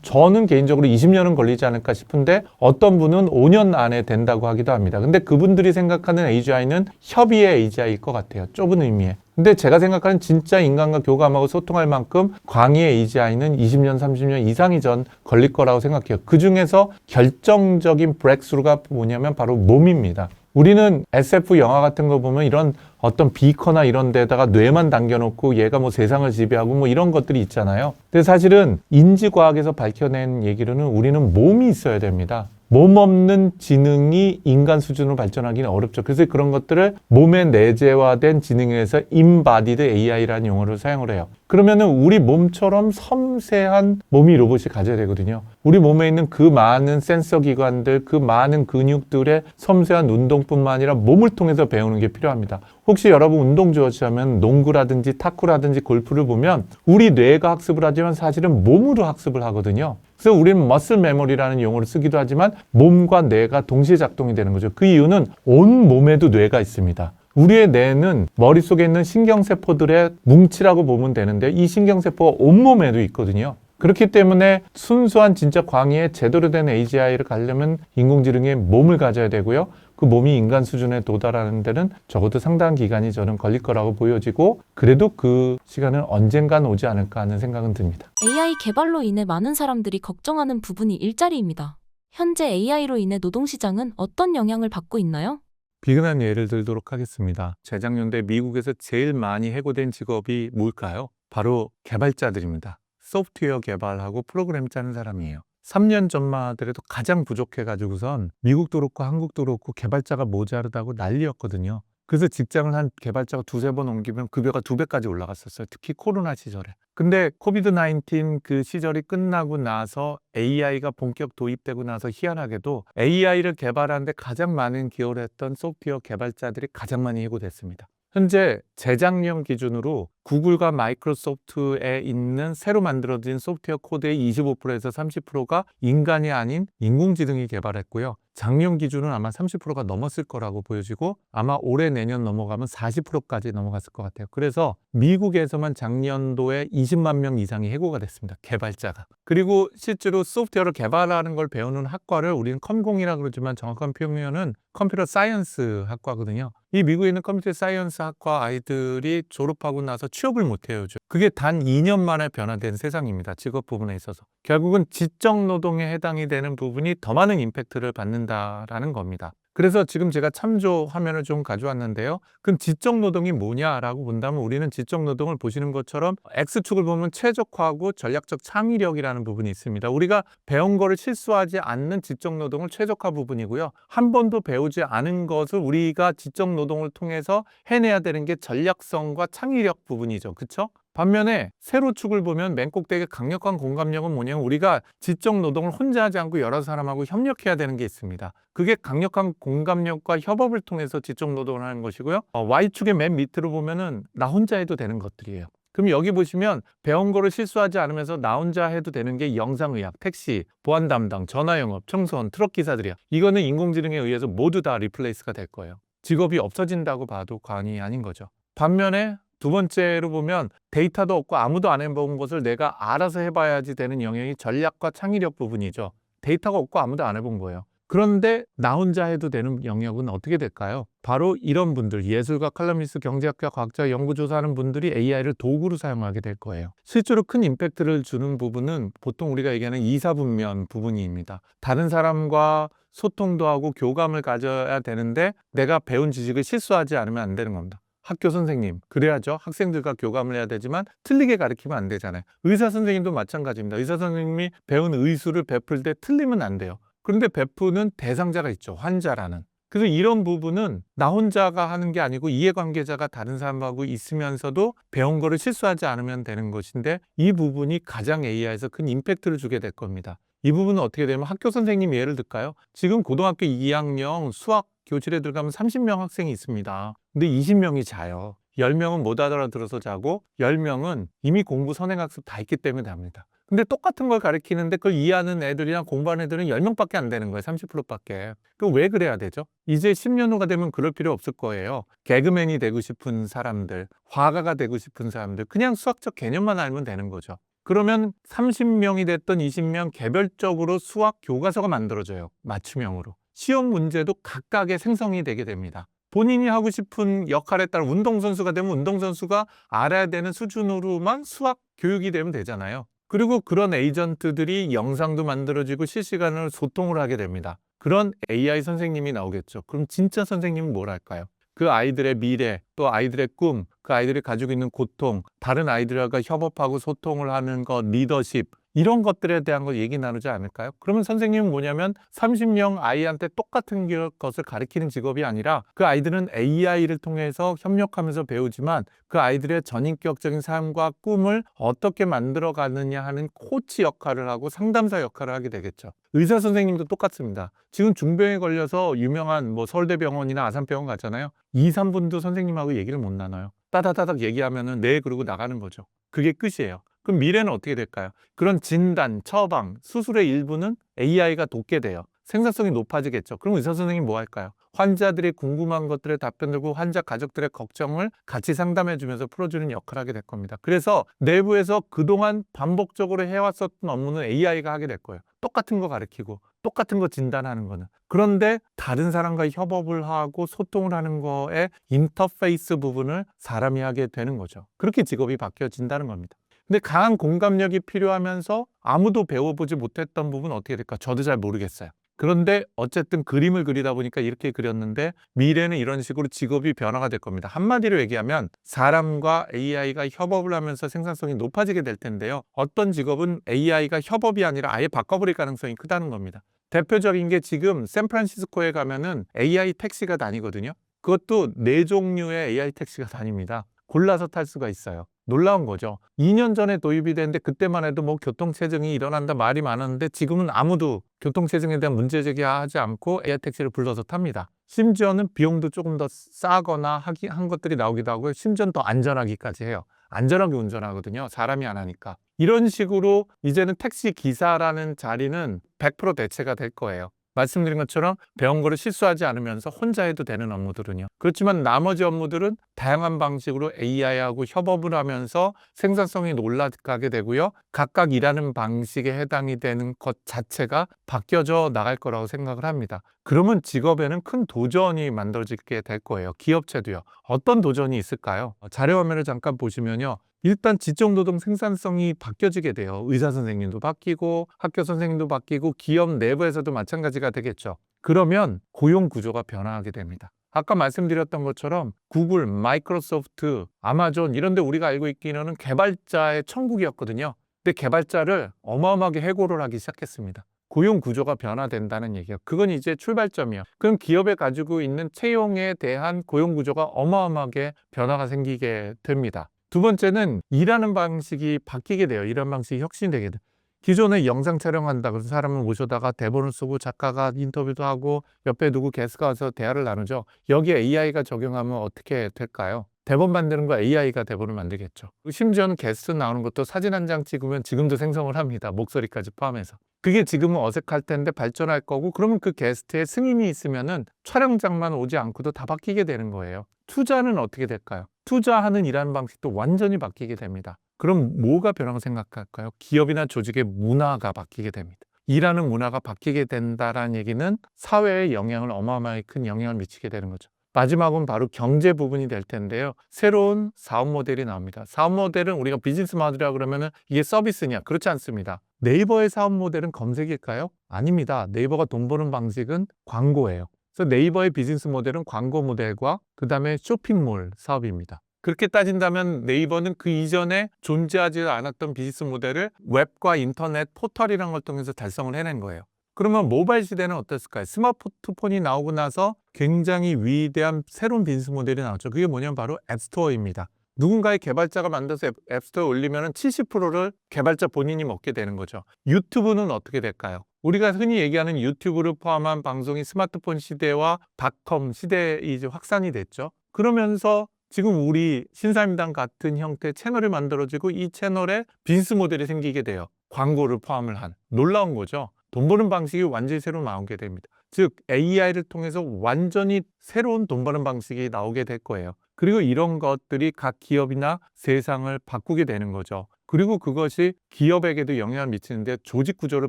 저는 개인적으로 20년은 걸리지 않을까 싶은데 어떤 분은 5년 안에 된다고 하기도 합니다. 근데 그분들이 생각하는 AGI는 협의의 AGI일 것 같아요. 좁은 의미에. 근데 제가 생각하는 진짜 인간과 교감하고 소통할 만큼 광의의 AGI는 20년, 30년 이상이 전 걸릴 거라고 생각해요. 그 중에서 결정적인 브렉스루가 뭐냐면 바로 몸입니다. 우리는 SF 영화 같은 거 보면 이런 어떤 비커나 이런 데다가 뇌만 당겨놓고 얘가 뭐 세상을 지배하고 뭐 이런 것들이 있잖아요. 근데 사실은 인지과학에서 밝혀낸 얘기로는 우리는 몸이 있어야 됩니다. 몸 없는 지능이 인간 수준으로 발전하기는 어렵죠. 그래서 그런 것들을 몸에 내재화된 지능에서 Embodied AI라는 용어를 사용을 해요. 그러면은 우리 몸처럼 섬세한 몸이 로봇이 가져야 되거든요. 우리 몸에 있는 그 많은 센서 기관들, 그 많은 근육들의 섬세한 운동뿐만 아니라 몸을 통해서 배우는 게 필요합니다. 혹시 여러분 운동 좋아하시면 농구라든지 탁구라든지 골프를 보면 우리 뇌가 학습을 하지만 사실은 몸으로 학습을 하거든요. 그래서 우리는 머슬 메모리라는 용어를 쓰기도 하지만 몸과 뇌가 동시에 작동이 되는 거죠. 그 이유는 온 몸에도 뇌가 있습니다. 우리의 뇌는 머릿속에 있는 신경세포들의 뭉치라고 보면 되는데 이 신경세포가 온몸에도 있거든요. 그렇기 때문에 순수한 진짜 광의에 제대로 된 AGI를 가려면 인공지능의 몸을 가져야 되고요. 그 몸이 인간 수준에 도달하는 데는 적어도 상당한 기간이 저는 걸릴 거라고 보여지고 그래도 그 시간은 언젠간 오지 않을까 하는 생각은 듭니다. AI 개발로 인해 많은 사람들이 걱정하는 부분이 일자리입니다. 현재 AI로 인해 노동시장은 어떤 영향을 받고 있나요? 비근한 예를 들도록 하겠습니다. 재작년에 미국에서 제일 많이 해고된 직업이 뭘까요? 바로 개발자들입니다. 소프트웨어 개발하고 프로그램 짜는 사람이에요. 3년 전만 하더라도 가장 부족해가지고선 미국도 그렇고 한국도 그렇고 개발자가 모자르다고 난리였거든요. 그래서 직장을 한 개발자가 두세 번 옮기면 급여가 2배까지 올라갔었어요. 특히 코로나 시절에. 근데 코비드 19 그 시절이 끝나고 나서 AI가 본격 도입되고 나서 희한하게도 AI를 개발하는데 가장 많은 기여를 했던 소프트웨어 개발자들이 가장 많이 해고됐습니다. 현재 재작년 기준으로 구글과 마이크로소프트에 있는 새로 만들어진 소프트웨어 코드의 25%에서 30%가 인간이 아닌 인공지능이 개발했고요. 작년 기준은 아마 30%가 넘었을 거라고 보여지고 아마 올해 내년 넘어가면 40%까지 넘어갔을 것 같아요. 그래서 미국에서만 작년도에 20만 명 이상이 해고가 됐습니다. 개발자가. 그리고 실제로 소프트웨어를 개발하는 걸 배우는 학과를 우리는 컴공이라고 그러지만 정확한 표현은 컴퓨터 사이언스 학과거든요. 이 미국에 있는 컴퓨터 사이언스 학과 아이들이 졸업하고 나서 취업을 못해요. 그게 단 2년 만에 변화된 세상입니다. 직업 부분에 있어서. 결국은 지적 노동에 해당이 되는 부분이 더 많은 임팩트를 받는다라는 겁니다. 그래서 지금 제가 참조 화면을 좀 가져왔는데요. 그럼 지적 노동이 뭐냐라고 본다면 우리는 지적 노동을 보시는 것처럼 X축을 보면 최적화하고 전략적 창의력이라는 부분이 있습니다. 우리가 배운 거를 실수하지 않는 지적 노동을 최적화 부분이고요. 한 번도 배우지 않은 것을 우리가 지적 노동을 통해서 해내야 되는 게 전략성과 창의력 부분이죠. 그렇죠? 반면에 세로축을 보면 맨 꼭대기 강력한 공감력은 뭐냐면 우리가 지적 노동을 혼자 하지 않고 여러 사람하고 협력해야 되는 게 있습니다. 그게 강력한 공감력과 협업을 통해서 지적 노동을 하는 것이고요. Y축의 맨 밑으로 보면은 나 혼자 해도 되는 것들이에요. 그럼 여기 보시면 배운 거를 실수하지 않으면서 나 혼자 해도 되는 게 영상의학, 택시, 보안 담당, 전화영업, 청소원, 트럭 기사들이야. 이거는 인공지능에 의해서 모두 다 리플레이스가 될 거예요. 직업이 없어진다고 봐도 과언이 아닌 거죠. 반면에 두 번째로 보면 데이터도 없고 아무도 안 해본 것을 내가 알아서 해봐야지 되는 영역이 전략과 창의력 부분이죠. 데이터가 없고 아무도 안 해본 거예요. 그런데 나 혼자 해도 되는 영역은 어떻게 될까요? 바로 이런 분들, 예술가, 칼럼니스트, 경제학자, 과학자, 연구조사하는 분들이 AI를 도구로 사용하게 될 거예요. 실제로 큰 임팩트를 주는 부분은 보통 우리가 얘기하는 이사분면 부분입니다. 다른 사람과 소통도 하고 교감을 가져야 되는데 내가 배운 지식을 실수하지 않으면 안 되는 겁니다. 학교 선생님, 그래야죠. 학생들과 교감을 해야 되지만 틀리게 가르치면 안 되잖아요. 의사 선생님도 마찬가지입니다. 의사 선생님이 배운 의술을 베풀 때 틀리면 안 돼요. 그런데 베푸는 대상자가 있죠. 환자라는. 그래서 이런 부분은 나 혼자가 하는 게 아니고 이해관계자가 다른 사람하고 있으면서도 배운 거를 실수하지 않으면 되는 것인데 이 부분이 가장 AI에서 큰 임팩트를 주게 될 겁니다. 이 부분은 어떻게 되면 학교 선생님 예를 들까요? 지금 고등학교 2학년 수학 교실에 들어가면 30명 학생이 있습니다. 근데 20명이 자요. 10명은 못 알아들어서 자고 10명은 이미 공부 선행학습 다 했기 때문에 답니다. 근데 똑같은 걸 가르치는데 그걸 이해하는 애들이랑 공부하는 애들은 10명밖에 안 되는 거예요. 30%밖에. 그럼 왜 그래야 되죠? 이제 10년 후가 되면 그럴 필요 없을 거예요. 개그맨이 되고 싶은 사람들, 화가가 되고 싶은 사람들, 그냥 수학적 개념만 알면 되는 거죠. 그러면 30명이 됐던 20명 개별적으로 수학 교과서가 만들어져요. 맞춤형으로. 시험 문제도 각각의 생성이 되게 됩니다. 본인이 하고 싶은 역할에 따라 운동선수가 되면 운동선수가 알아야 되는 수준으로만 수학 교육이 되면 되잖아요. 그리고 그런 에이전트들이 영상도 만들어지고 실시간으로 소통을 하게 됩니다. 그런 AI 선생님이 나오겠죠. 그럼 진짜 선생님은 뭘 할까요? 그 아이들의 미래, 또 아이들의 꿈, 그 아이들이 가지고 있는 고통, 다른 아이들과 협업하고 소통을 하는 것, 리더십, 이런 것들에 대한 거 얘기 나누지 않을까요? 그러면 선생님은 뭐냐면 30명 아이한테 똑같은 것을 가르치는 직업이 아니라 그 아이들은 AI를 통해서 협력하면서 배우지만 그 아이들의 전인격적인 삶과 꿈을 어떻게 만들어 가느냐 하는 코치 역할을 하고 상담사 역할을 하게 되겠죠. 의사 선생님도 똑같습니다. 지금 중병에 걸려서 유명한 뭐 서울대병원이나 아산병원 가잖아요. 2, 3분도 선생님하고 얘기를 못 나눠요. 따다다닥 얘기하면은 네 그러고 나가는 거죠. 그게 끝이에요. 그럼 미래는 어떻게 될까요? 그런 진단, 처방, 수술의 일부는 AI가 돕게 돼요. 생산성이 높아지겠죠. 그럼 의사 선생님이 뭐 할까요? 환자들이 궁금한 것들에 답변 들고 환자 가족들의 걱정을 같이 상담해 주면서 풀어주는 역할을 하게 될 겁니다. 그래서 내부에서 그동안 반복적으로 해왔었던 업무는 AI가 하게 될 거예요. 똑같은 거 가르치고 똑같은 거 진단하는 거는. 그런데 다른 사람과 협업을 하고 소통을 하는 거에 인터페이스 부분을 사람이 하게 되는 거죠. 그렇게 직업이 바뀌어진다는 겁니다. 근데 강한 공감력이 필요하면서 아무도 배워보지 못했던 부분은 어떻게 될까? 저도 잘 모르겠어요. 그런데 어쨌든 그림을 그리다 보니까 이렇게 그렸는데 미래는 이런 식으로 직업이 변화가 될 겁니다. 한마디로 얘기하면 사람과 AI가 협업을 하면서 생산성이 높아지게 될 텐데요. 어떤 직업은 AI가 협업이 아니라 아예 바꿔버릴 가능성이 크다는 겁니다. 대표적인 게 지금 샌프란시스코에 가면은 AI 택시가 다니거든요. 그것도 4종류의 AI 택시가 다닙니다. 골라서 탈 수가 있어요. 놀라운 거죠. 2년 전에 도입이 됐는데 그때만 해도 뭐 교통체증이 일어난다 말이 많았는데 지금은 아무도 교통체증에 대한 문제 제기하지 않고 AI 택시를 불러서 탑니다. 심지어는 비용도 조금 더 싸거나 한 것들이 나오기도 하고요. 심지어는 더 안전하기까지 해요. 안전하게 운전하거든요. 사람이 안 하니까. 이런 식으로 이제는 택시 기사라는 자리는 100% 대체가 될 거예요. 말씀드린 것처럼 배운 거를 실수하지 않으면서 혼자 해도 되는 업무들은요. 그렇지만 나머지 업무들은 다양한 방식으로 AI하고 협업을 하면서 생산성이 올라가게 되고요. 각각 일하는 방식에 해당이 되는 것 자체가 바뀌어져 나갈 거라고 생각을 합니다. 그러면 직업에는 큰 도전이 만들어지게 될 거예요. 기업체도요. 어떤 도전이 있을까요? 자료 화면을 잠깐 보시면요. 일단 지적노동 생산성이 바뀌어지게 돼요. 의사 선생님도 바뀌고 학교 선생님도 바뀌고 기업 내부에서도 마찬가지가 되겠죠. 그러면 고용 구조가 변화하게 됩니다. 아까 말씀드렸던 것처럼 구글, 마이크로소프트, 아마존 이런 데 우리가 알고 있기는 개발자의 천국이었거든요. 근데 개발자를 어마어마하게 해고를 하기 시작했습니다. 고용 구조가 변화된다는 얘기예요. 그건 이제 출발점이에요. 그럼 기업에 가지고 있는 채용에 대한 고용 구조가 어마어마하게 변화가 생기게 됩니다. 두 번째는 일하는 방식이 바뀌게 돼요. 일하는 방식이 혁신되게 돼요. 기존에 영상 촬영한다 그래서 사람을 모셔다가 대본을 쓰고 작가가 인터뷰도 하고 옆에 누구 게스트가 와서 대화를 나누죠. 여기에 AI가 적용하면 어떻게 될까요? 대본 만드는 거 AI가 대본을 만들겠죠. 심지어는 게스트 나오는 것도 사진 한 장 찍으면 지금도 생성을 합니다. 목소리까지 포함해서. 그게 지금은 어색할 텐데 발전할 거고 그러면 그 게스트의 승인이 있으면은 촬영장만 오지 않고도 다 바뀌게 되는 거예요. 투자는 어떻게 될까요? 투자하는 일하는 방식도 완전히 바뀌게 됩니다. 그럼 뭐가 변화가 생각할까요? 기업이나 조직의 문화가 바뀌게 됩니다. 일하는 문화가 바뀌게 된다는 얘기는 사회에 영향을 어마어마하게 큰 영향을 미치게 되는 거죠. 마지막은 바로 경제 부분이 될 텐데요. 새로운 사업 모델이 나옵니다. 사업 모델은 우리가 비즈니스 모델이라고 그러면 이게 서비스냐? 그렇지 않습니다. 네이버의 사업 모델은 검색일까요? 아닙니다. 네이버가 돈 버는 방식은 광고예요. 그래서 네이버의 비즈니스 모델은 광고 모델과 그 다음에 쇼핑몰 사업입니다. 그렇게 따진다면 네이버는 그 이전에 존재하지 않았던 비즈니스 모델을 웹과 인터넷 포털이라는 걸 통해서 달성을 해낸 거예요. 그러면 모바일 시대는 어땠을까요? 스마트폰이 나오고 나서 굉장히 위대한 새로운 비즈니스 모델이 나왔죠. 그게 뭐냐면 바로 앱스토어입니다. 누군가의 개발자가 만들어서 앱스토어에 올리면 70%를 개발자 본인이 먹게 되는 거죠. 유튜브는 어떻게 될까요? 우리가 흔히 얘기하는 유튜브를 포함한 방송이 스마트폰 시대와 닷컴 시대에 이제 확산이 됐죠. 그러면서 지금 우리 신사임당 같은 형태의 채널이 만들어지고 이 채널에 비즈니스 모델이 생기게 돼요. 광고를 포함을 한. 놀라운 거죠. 돈 버는 방식이 완전히 새로 나오게 됩니다. 즉 AI를 통해서 완전히 새로운 돈 버는 방식이 나오게 될 거예요. 그리고 이런 것들이 각 기업이나 세상을 바꾸게 되는 거죠. 그리고 그것이 기업에게도 영향을 미치는데 조직 구조를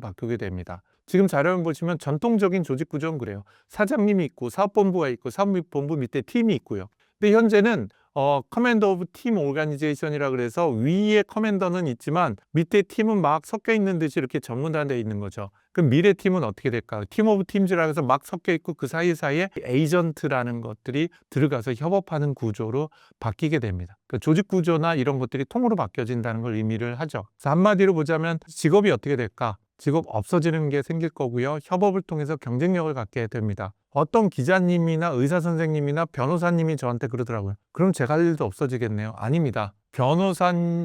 바꾸게 됩니다. 지금 자료를 보시면 전통적인 조직 구조는 그래요. 사장님이 있고 사업본부가 있고 사업본부 밑에 팀이 있고요. 근데 현재는 커맨더 오브 팀 오가니제이션이라 그래서 위에 커맨더는 있지만 밑에 팀은 막 섞여 있는 듯이 이렇게 전문화되어 있는 거죠. 그럼 미래 팀은 어떻게 될까? 팀 오브 팀즈라 해서 막 섞여 있고 그 사이사이에 에이전트라는 것들이 들어가서 협업하는 구조로 바뀌게 됩니다. 그 조직 구조나 이런 것들이 통으로 바뀌어진다는 걸 의미를 하죠. 그래서 한마디로 보자면 직업이 어떻게 될까? 직업 없어지는 게 생길 거고요. 협업을 통해서 경쟁력을 갖게 됩니다. 어떤 기자님이나 의사 선생님이나 변호사님이 저한테 그러더라고요. 그럼 제가 할 일도 없어지겠네요. 아닙니다.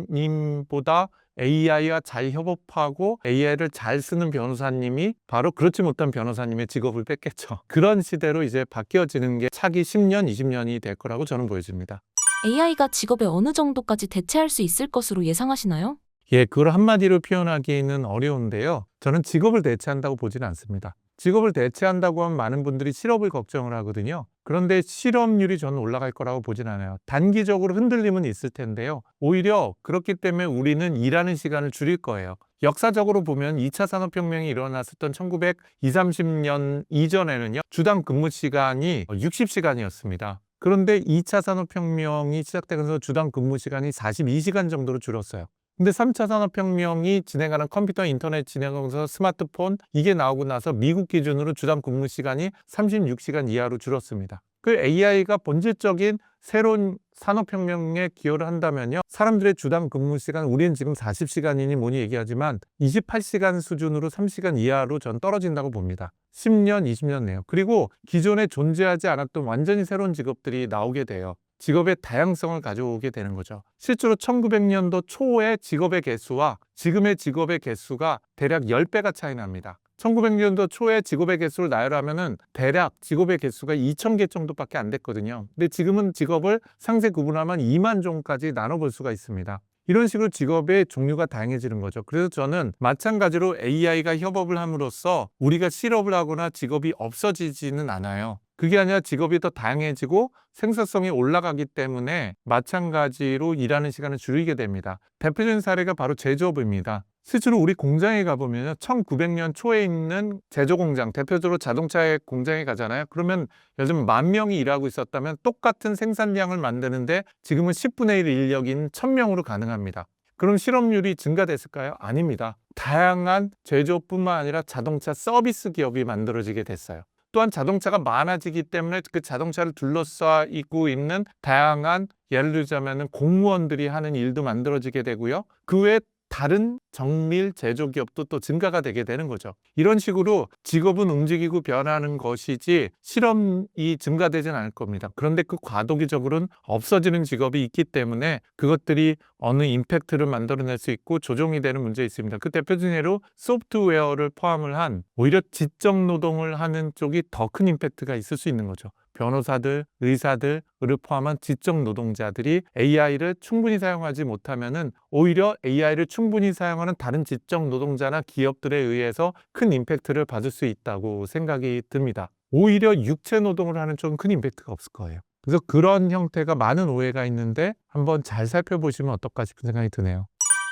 변호사님보다 AI와 잘 협업하고 AI를 잘 쓰는 변호사님이 바로 그렇지 못한 변호사님의 직업을 뺏겠죠. 그런 시대로 이제 바뀌어지는 게 차기 10년, 20년이 될 거라고 저는 보여집니다. AI가 직업에 어느 정도까지 대체할 수 있을 것으로 예상하시나요? 예, 그걸 한마디로 표현하기는 어려운데요. 저는 직업을 대체한다고 보지는 않습니다. 직업을 대체한다고 하면 많은 분들이 실업을 걱정을 하거든요. 그런데 실업률이 저는 올라갈 거라고 보진 않아요. 단기적으로 흔들림은 있을 텐데요. 오히려 그렇기 때문에 우리는 일하는 시간을 줄일 거예요. 역사적으로 보면 2차 산업혁명이 일어났었던 1920, 30년 이전에는요. 주당 근무 시간이 60시간이었습니다. 그런데 2차 산업혁명이 시작되면서 주당 근무 시간이 42시간 정도로 줄었어요. 근데 3차 산업혁명이 진행하는 컴퓨터, 인터넷 진행하면서 스마트폰 이게 나오고 나서 미국 기준으로 주당 근무 시간이 36시간 이하로 줄었습니다. 그 AI가 본질적인 새로운 산업혁명에 기여를 한다면요. 사람들의 주당 근무 시간, 우리는 지금 40시간이니 뭐니 얘기하지만 28시간 수준으로 3시간 이하로 전 떨어진다고 봅니다. 10년, 20년 내요. 그리고 기존에 존재하지 않았던 완전히 새로운 직업들이 나오게 돼요. 직업의 다양성을 가져오게 되는 거죠. 실제로 1900년도 초의 직업의 개수와 지금의 직업의 개수가 대략 10배가 차이 납니다. 1900년도 초에 직업의 개수를 나열하면은 대략 직업의 개수가 2000개 정도밖에 안 됐거든요. 근데 지금은 직업을 상세 구분하면 2만 종까지 나눠볼 수가 있습니다. 이런 식으로 직업의 종류가 다양해지는 거죠. 그래서 저는 마찬가지로 AI가 협업을 함으로써 우리가 실업을 하거나 직업이 없어지지는 않아요. 그게 아니라 직업이 더 다양해지고 생산성이 올라가기 때문에 마찬가지로 일하는 시간을 줄이게 됩니다. 대표적인 사례가 바로 제조업입니다. 실제로 우리 공장에 가보면 1900년 초에 있는 제조공장, 대표적으로 자동차의 공장에 가잖아요. 그러면 요즘 10,000명이 일하고 있었다면 똑같은 생산량을 만드는데 지금은 10분의 1 인력인 1000명으로 가능합니다. 그럼 실업률이 증가됐을까요? 아닙니다. 다양한 제조업뿐만 아니라 자동차 서비스 기업이 만들어지게 됐어요. 또한 자동차가 많아지기 때문에 그 자동차를 둘러싸이고 있는 다양한 예를 들자면 공무원들이 하는 일도 만들어지게 되고요. 그 외에 다른 정밀 제조기업도 또 증가가 되게 되는 거죠. 이런 식으로 직업은 움직이고 변하는 것이지 실업이 증가되진 않을 겁니다. 그런데 그 과도기적으로는 없어지는 직업이 있기 때문에 그것들이 어느 임팩트를 만들어낼 수 있고 조정이 되는 문제 있습니다. 그 대표적인 예로 소프트웨어를 포함을 한 오히려 지적 노동을 하는 쪽이 더 큰 임팩트가 있을 수 있는 거죠. 변호사들, 의사들을 포함한 지적 노동자들이 AI를 충분히 사용하지 못하면은 오히려 AI를 충분히 사용하는 다른 지적 노동자나 기업들에 의해서 큰 임팩트를 받을 수 있다고 생각이 듭니다. 오히려 육체 노동을 하는 쪽은 큰 임팩트가 없을 거예요. 그래서 그런 형태가 많은 오해가 있는데 한번 잘 살펴보시면 어떨까 싶은 생각이 드네요.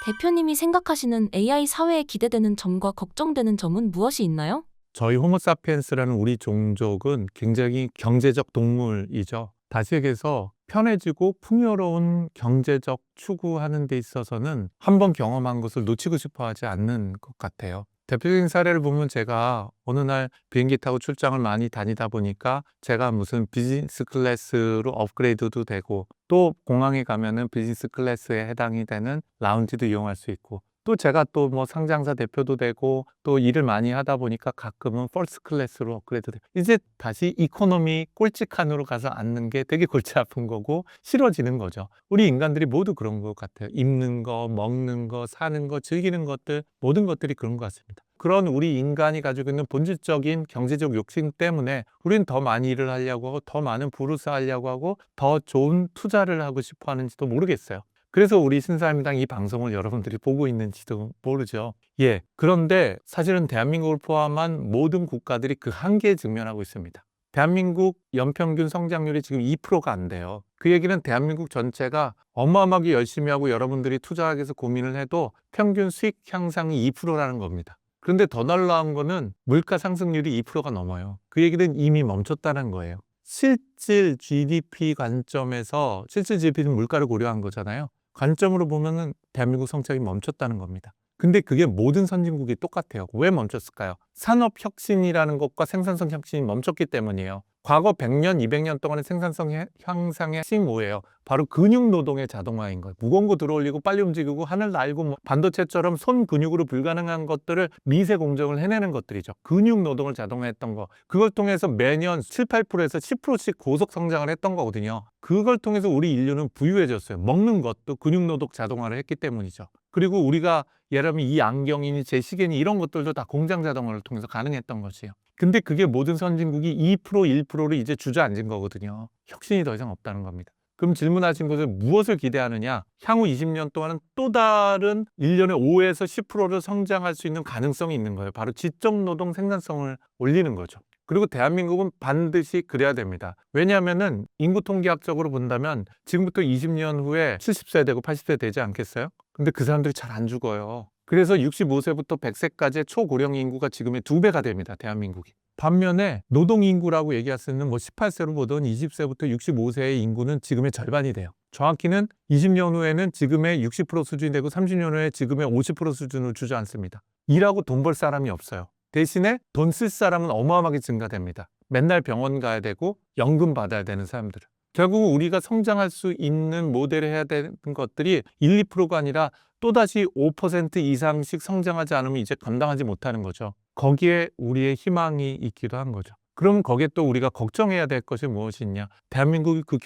대표님이 생각하시는 AI 사회에 기대되는 점과 걱정되는 점은 무엇이 있나요? 저희 호모사피엔스라는 우리 종족은 굉장히 경제적 동물이죠. 다시 얘기해서 편해지고 풍요로운 경제적 추구하는 데 있어서는 한번 경험한 것을 놓치고 싶어 하지 않는 것 같아요. 대표적인 사례를 보면 제가 어느 날 비행기 타고 출장을 많이 다니다 보니까 제가 무슨 비즈니스 클래스로 업그레이드도 되고 또 공항에 가면은 비즈니스 클래스에 해당이 되는 라운지도 이용할 수 있고 또 제가 또 뭐 상장사 대표도 되고 또 일을 많이 하다 보니까 가끔은 퍼스트 클래스로 업그레이드 되고 이제 다시 이코노미 꼴찌 칸으로 가서 앉는 게 되게 골치 아픈 거고 싫어지는 거죠. 우리 인간들이 모두 그런 것 같아요. 입는 거, 먹는 거, 사는 거, 즐기는 것들 모든 것들이 그런 것 같습니다. 그런 우리 인간이 가지고 있는 본질적인 경제적 욕심 때문에 우리는 더 많이 일을 하려고 하고 더 많은 부를 쌓으려고 하고 더 좋은 투자를 하고 싶어 하는지도 모르겠어요. 그래서 우리 신사임당 이 방송을 여러분들이 보고 있는지도 모르죠. 예. 그런데 사실은 대한민국을 포함한 모든 국가들이 그 한계에 직면하고 있습니다. 대한민국 연평균 성장률이 지금 2%가 안 돼요. 그 얘기는 대한민국 전체가 어마어마하게 열심히 하고 여러분들이 투자하기 위해서 고민을 해도 평균 수익 향상이 2%라는 겁니다. 그런데 더 놀라운 거는 물가 상승률이 2%가 넘어요. 그 얘기는 이미 멈췄다는 거예요. 실질 GDP 관점에서 실질 GDP는 물가를 고려한 거잖아요. 관점으로 보면은 대한민국 성장이 멈췄다는 겁니다. 근데 그게 모든 선진국이 똑같아요. 왜 멈췄을까요? 산업 혁신이라는 것과 생산성 혁신이 멈췄기 때문이에요. 과거 100년, 200년 동안의 생산성 향상의 핵심이 뭐예요? 바로 근육 노동의 자동화인 거예요. 무거운 거 들어올리고 빨리 움직이고 하늘 날고 뭐 반도체처럼 손 근육으로 불가능한 것들을 미세 공정을 해내는 것들이죠. 근육 노동을 자동화했던 거. 그걸 통해서 매년 7, 8%에서 10%씩 고속 성장을 했던 거거든요. 그걸 통해서 우리 인류는 부유해졌어요. 먹는 것도 근육 노동 자동화를 했기 때문이죠. 그리고 우리가 예를 들면 이 안경이니 제 시계니 이런 것들도 다 공장 자동화를 통해서 가능했던 것이에요. 근데 그게 모든 선진국이 2%, 1%를 이제 주저앉은 거거든요. 혁신이 더 이상 없다는 겁니다. 그럼 질문하신 것은 무엇을 기대하느냐? 향후 20년 동안은 또 다른 1년에 5에서 10%를 성장할 수 있는 가능성이 있는 거예요. 바로 지적노동 생산성을 올리는 거죠. 그리고 대한민국은 반드시 그래야 됩니다. 왜냐하면은 인구 통계학적으로 본다면 지금부터 20년 후에 70세 되고 80세 되지 않겠어요? 근데 그 사람들이 잘 안 죽어요. 그래서 65세부터 100세까지의 초고령 인구가 지금의 2배가 됩니다. 대한민국이. 반면에 노동인구라고 얘기할 수 있는 뭐 18세로 보던 20세부터 65세의 인구는 지금의 절반이 돼요. 정확히는 20년 후에는 지금의 60% 수준이 되고 30년 후에 지금의 50% 수준을 주저앉습니다. 일하고 돈 벌 사람이 없어요. 대신에 돈 쓸 사람은 어마어마하게 증가됩니다. 맨날 병원 가야 되고 연금 받아야 되는 사람들은. 결국 우리가 성장할 수 있는 모델을 해야 되는 것들이 1, 2%가 아니라 또다시 5% 이상씩 성장하지 않으면 이제 감당하지 못하는 거죠. 거기에 우리의 희망이 있기도 한 거죠. 그럼 거기에 또 우리가 걱정해야 될 것이 무엇이냐? 대한민국이 그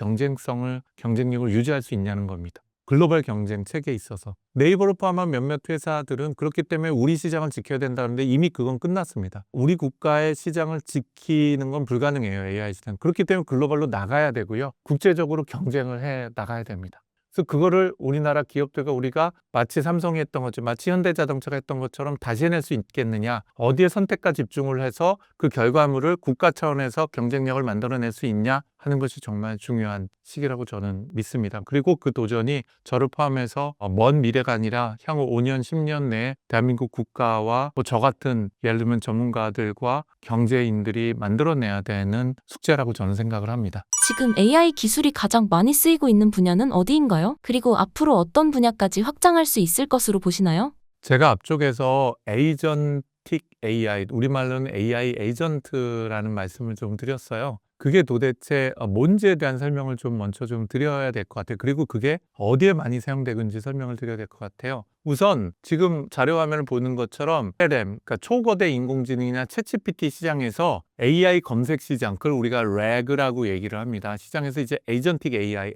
경쟁력을 유지할 수 있냐는 겁니다. 글로벌 경쟁 체계에 있어서. 네이버를 포함한 몇몇 회사들은 그렇기 때문에 우리 시장을 지켜야 된다는데 이미 그건 끝났습니다. 우리 국가의 시장을 지키는 건 불가능해요. AI 시장. 그렇기 때문에 글로벌로 나가야 되고요. 국제적으로 경쟁을 해 나가야 됩니다. 그래서 그거를 우리나라 기업들과 우리가 마치 삼성이 했던 거죠. 마치 현대자동차가 했던 것처럼 다시 해낼 수 있겠느냐. 어디에 선택과 집중을 해서 그 결과물을 국가 차원에서 경쟁력을 만들어낼 수 있냐 하는 것이 정말 중요한 시기라고 저는 믿습니다. 그리고 그 도전이 저를 포함해서 먼 미래가 아니라 향후 5년, 10년 내에 대한민국 국가와 뭐 저 같은 예를 들면 전문가들과 경제인들이 만들어내야 되는 숙제라고 저는 생각을 합니다. 지금 AI 기술이 가장 많이 쓰이고 있는 분야는 어디인가요? 그리고 앞으로 어떤 분야까지 확장할 수 있을 것으로 보시나요? 제가 앞쪽에서 에이전틱 AI, 우리말로는 AI 에이전트라는 말씀을 좀 드렸어요. 그게 도대체 뭔지에 대한 설명을 좀 먼저 좀 드려야 될 것 같아요. 그리고 그게 어디에 많이 사용되는지 설명을 드려야 될 것 같아요. 우선 지금 자료 화면을 보는 것처럼 LLM, 그러니까 초거대 인공지능이나 챗GPT 시장에서 AI 검색 시장, 그걸 우리가 RAG라고 얘기를 합니다. 시장에서 이제 에이전틱 AI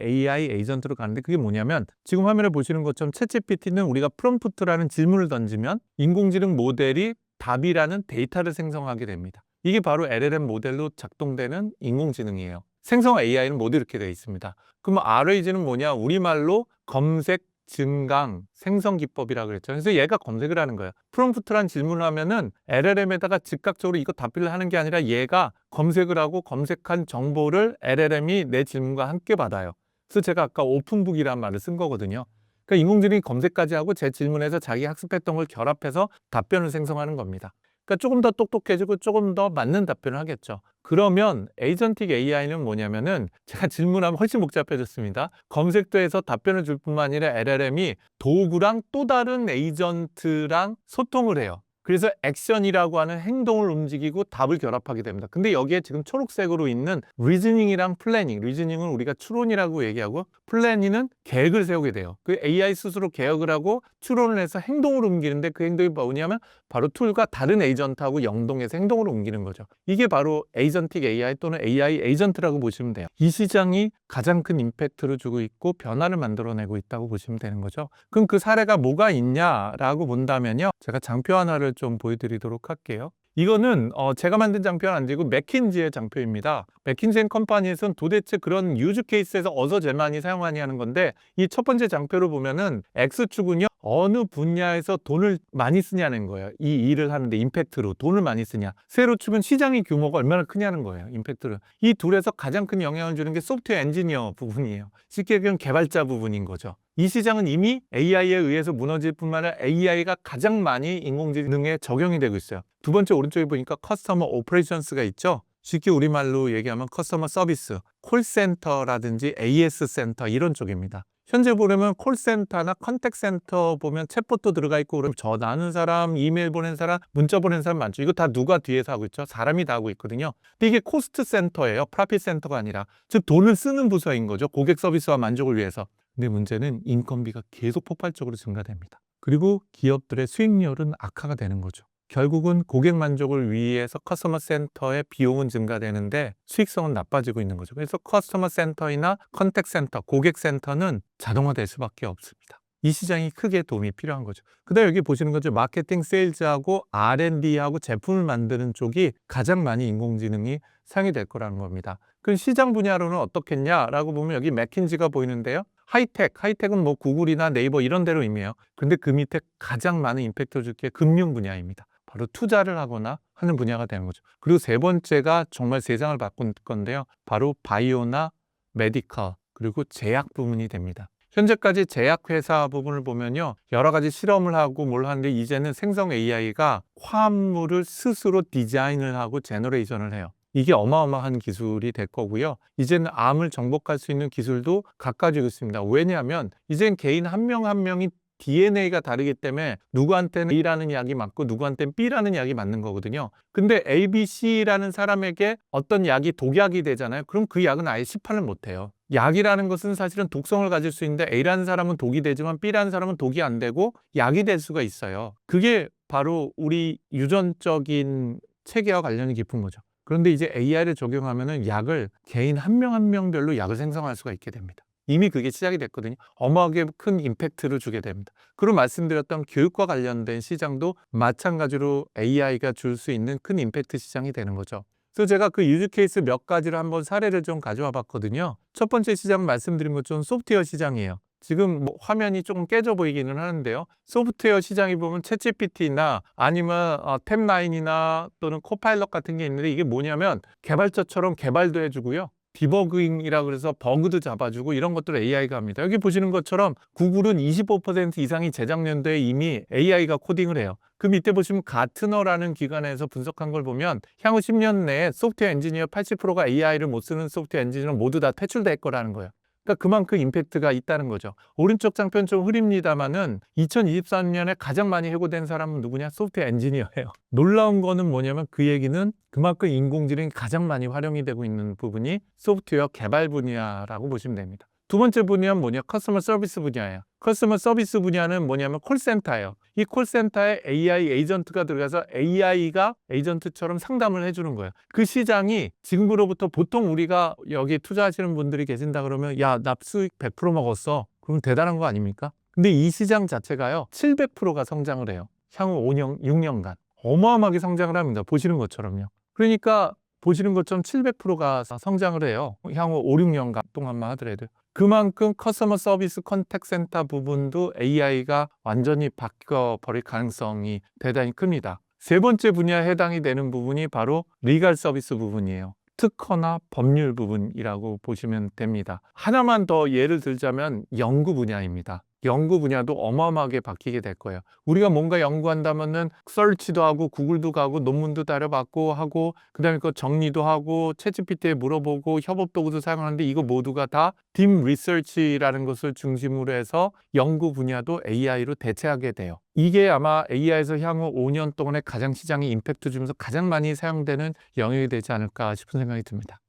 에이전트로 가는데 그게 뭐냐면 지금 화면에 보시는 것처럼 챗GPT는 우리가 프롬프트라는 질문을 던지면 인공지능 모델이 답이라는 데이터를 생성하게 됩니다. 이게 바로 LLM 모델로 작동되는 인공지능이에요. 생성 AI는 모두 이렇게 되어 있습니다. 그럼 RAG는 뭐냐? 우리말로 검색, 증강, 생성 기법이라고 그랬죠. 그래서 얘가 검색을 하는 거예요. 프롬프트란 질문을 하면은 LLM에다가 즉각적으로 이거 답변을 하는 게 아니라 얘가 검색을 하고 검색한 정보를 LLM이 내 질문과 함께 받아요. 그래서 제가 아까 오픈북이라는 말을 쓴 거거든요. 그러니까 인공지능이 검색까지 하고 제 질문에서 자기 학습했던 걸 결합해서 답변을 생성하는 겁니다. 그러니까 조금 더 똑똑해지고 조금 더 맞는 답변을 하겠죠. 그러면 에이전틱 AI는 뭐냐면은 제가 질문하면 훨씬 복잡해졌습니다. 검색도 해서 답변을 줄 뿐만 아니라 LLM이 도구랑 또 다른 에이전트랑 소통을 해요. 그래서 액션이라고 하는 행동을 움직이고 답을 결합하게 됩니다. 근데 여기에 지금 초록색으로 있는 리즈닝이랑 플래닝, 리즈닝은 우리가 추론이라고 얘기하고 플래닝은 계획을 세우게 돼요. 그 AI 스스로 계획을 하고 추론을 해서 행동을 옮기는데 그 행동이 뭐냐면 바로 툴과 다른 에이전트하고 연동해서 행동을 옮기는 거죠. 이게 바로 에이전틱 AI 또는 AI 에이전트라고 보시면 돼요. 이 시장이 가장 큰 임팩트를 주고 있고 변화를 만들어내고 있다고 보시면 되는 거죠. 그럼 그 사례가 뭐가 있냐라고 본다면요. 제가 장표 하나를 좀 보여드리도록 할게요. 이거는 제가 만든 장표는 아니고 맥킨지의 장표입니다. 맥킨지 앤 컴퍼니에서는 도대체 그런 유즈 케이스에서 어디서 제일 많이 사용하냐 하는 건데 이 첫 번째 장표를 보면은 X축은요. 어느 분야에서 돈을 많이 쓰냐는 거예요. 이 일을 하는데 임팩트로 돈을 많이 쓰냐. 세로축은 시장의 규모가 얼마나 크냐는 거예요. 임팩트를. 이 둘에서 가장 큰 영향을 주는 게 소프트웨어 엔지니어 부분이에요. 쉽게 얘기하면 개발자 부분인 거죠. 이 시장은 이미 AI에 의해서 무너질 뿐만 아니라 AI가 가장 많이 인공지능에 적용이 되고 있어요. 두 번째 오른쪽에 보니까 커스터머 오퍼레이션스가 있죠. 쉽게 우리말로 얘기하면 커스터머 서비스, 콜센터라든지 AS 센터 이런 쪽입니다. 현재 보려면 콜센터나 컨택센터 보면 챗봇도 들어가 있고 그러면 전화하는 사람, 이메일 보낸 사람, 문자 보낸 사람 많죠. 이거 다 누가 뒤에서 하고 있죠? 사람이 다 하고 있거든요. 근데 이게 코스트 센터예요. 프라핏 센터가 아니라. 즉 돈을 쓰는 부서인 거죠. 고객 서비스와 만족을 위해서. 근데 문제는 인건비가 계속 폭발적으로 증가됩니다. 그리고 기업들의 수익률은 악화가 되는 거죠. 결국은 고객 만족을 위해서 커스터머 센터의 비용은 증가되는데 수익성은 나빠지고 있는 거죠. 그래서 커스터머 센터이나 컨택 센터, 고객 센터는 자동화될 수밖에 없습니다. 이 시장이 크게 도움이 필요한 거죠. 그다음에 여기 보시는 거죠. 마케팅, 세일즈하고 R&D하고 제품을 만드는 쪽이 가장 많이 인공지능이 사용이 될 거라는 겁니다. 그럼 시장 분야로는 어떻겠냐라고 보면 여기 맥킨지가 보이는데요. 하이텍은 뭐 구글이나 네이버 이런 데로 의미해요. 근데 그 밑에 가장 많은 임팩트를 줄 게 금융 분야입니다. 바로 투자를 하거나 하는 분야가 되는 거죠. 그리고 세 번째가 정말 세상을 바꾼 건데요. 바로 바이오나 메디컬 그리고 제약 부문이 됩니다. 현재까지 제약회사 부분을 보면요. 여러 가지 실험을 하고 뭘 하는데 이제는 생성 AI가 화합물을 스스로 디자인을 하고 제너레이션을 해요. 이게 어마어마한 기술이 될 거고요. 이제는 암을 정복할 수 있는 기술도 갖가지고 있습니다. 왜냐하면 이젠 개인 한 명 한 명이 DNA가 다르기 때문에 누구한테는 A라는 약이 맞고 누구한테는 B라는 약이 맞는 거거든요. 근데 A, B, C라는 사람에게 어떤 약이 독약이 되잖아요. 그럼 그 약은 아예 시판을 못 해요. 약이라는 것은 사실은 독성을 가질 수 있는데 A라는 사람은 독이 되지만 B라는 사람은 독이 안 되고 약이 될 수가 있어요. 그게 바로 우리 유전적인 체계와 관련이 깊은 거죠. 그런데 이제 AI를 적용하면은 약을 개인 한 명 한 명별로 약을 생성할 수가 있게 됩니다. 이미 그게 시작이 됐거든요. 어마어마하게 큰 임팩트를 주게 됩니다. 그리고 말씀드렸던 교육과 관련된 시장도 마찬가지로 AI가 줄 수 있는 큰 임팩트 시장이 되는 거죠. 그래서 제가 그 유즈 케이스 몇 가지를 한번 사례를 좀 가져와 봤거든요. 첫 번째 시장은 말씀드린 것처럼 소프트웨어 시장이에요. 지금 뭐 화면이 조금 깨져 보이기는 하는데요. 소프트웨어 시장이 보면 챗GPT나 아니면 탭9이나 또는 코파일럿 같은 게 있는데 이게 뭐냐면 개발자처럼 개발도 해주고요. 디버깅이라 그래서 버그도 잡아주고 이런 것들을 AI가 합니다. 여기 보시는 것처럼 구글은 25% 이상이 재작년도에 이미 AI가 코딩을 해요. 그 밑에 보시면 가트너라는 기관에서 분석한 걸 보면 향후 10년 내에 소프트웨어 엔지니어 80%가 AI를 못 쓰는 소프트웨어 엔지니어는 모두 다 퇴출될 거라는 거예요. 그러니까 그만큼 임팩트가 있다는 거죠. 오른쪽 장편 좀 흐립니다만은 2023년에 가장 많이 해고된 사람은 누구냐? 소프트웨어 엔지니어예요. 놀라운 거는 뭐냐면 그 얘기는 그만큼 인공지능이 가장 많이 활용이 되고 있는 부분이 소프트웨어 개발 분야라고 보시면 됩니다. 두 번째 분야는 뭐냐? 커스터머 서비스 분야예요. 커스터머 서비스 분야는 뭐냐면 콜센터예요. 이 콜센터에 AI 에이전트가 들어가서 AI가 에이전트처럼 상담을 해주는 거예요. 그 시장이 지금으로부터 보통 우리가 여기 투자하시는 분들이 계신다 그러면 야, 나 수익 100% 먹었어. 그럼 대단한 거 아닙니까? 근데 이 시장 자체가요. 700%가 성장을 해요. 향후 5년, 6년간. 어마어마하게 성장을 합니다. 보시는 것처럼요. 그러니까 보시는 것처럼 700%가 성장을 해요. 향후 5, 6년간 동안만 하더라도. 그만큼 커스터머 서비스 컨택 센터 부분도 AI가 완전히 바뀌어버릴 가능성이 대단히 큽니다. 세 번째 분야에 해당이 되는 부분이 바로 리갈 서비스 부분이에요. 특허나 법률 부분이라고 보시면 됩니다. 하나만 더 예를 들자면 연구 분야입니다. 연구 분야도 어마어마하게 바뀌게 될 거예요. 우리가 뭔가 연구한다면은 서치도 하고 구글도 가고 논문도 따려받고 하고 그다음에 그 정리도 하고 챗GPT에 물어보고 협업 도구도 사용하는데 이거 모두가 다 딥 리서치라는 것을 중심으로 해서 연구 분야도 AI로 대체하게 돼요. 이게 아마 AI에서 향후 5년 동안에 가장 시장에 임팩트 주면서 가장 많이 사용되는 영역이 되지 않을까 싶은 생각이 듭니다.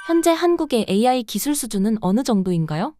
현재 한국의 AI 기술 수준은 어느 정도인가요?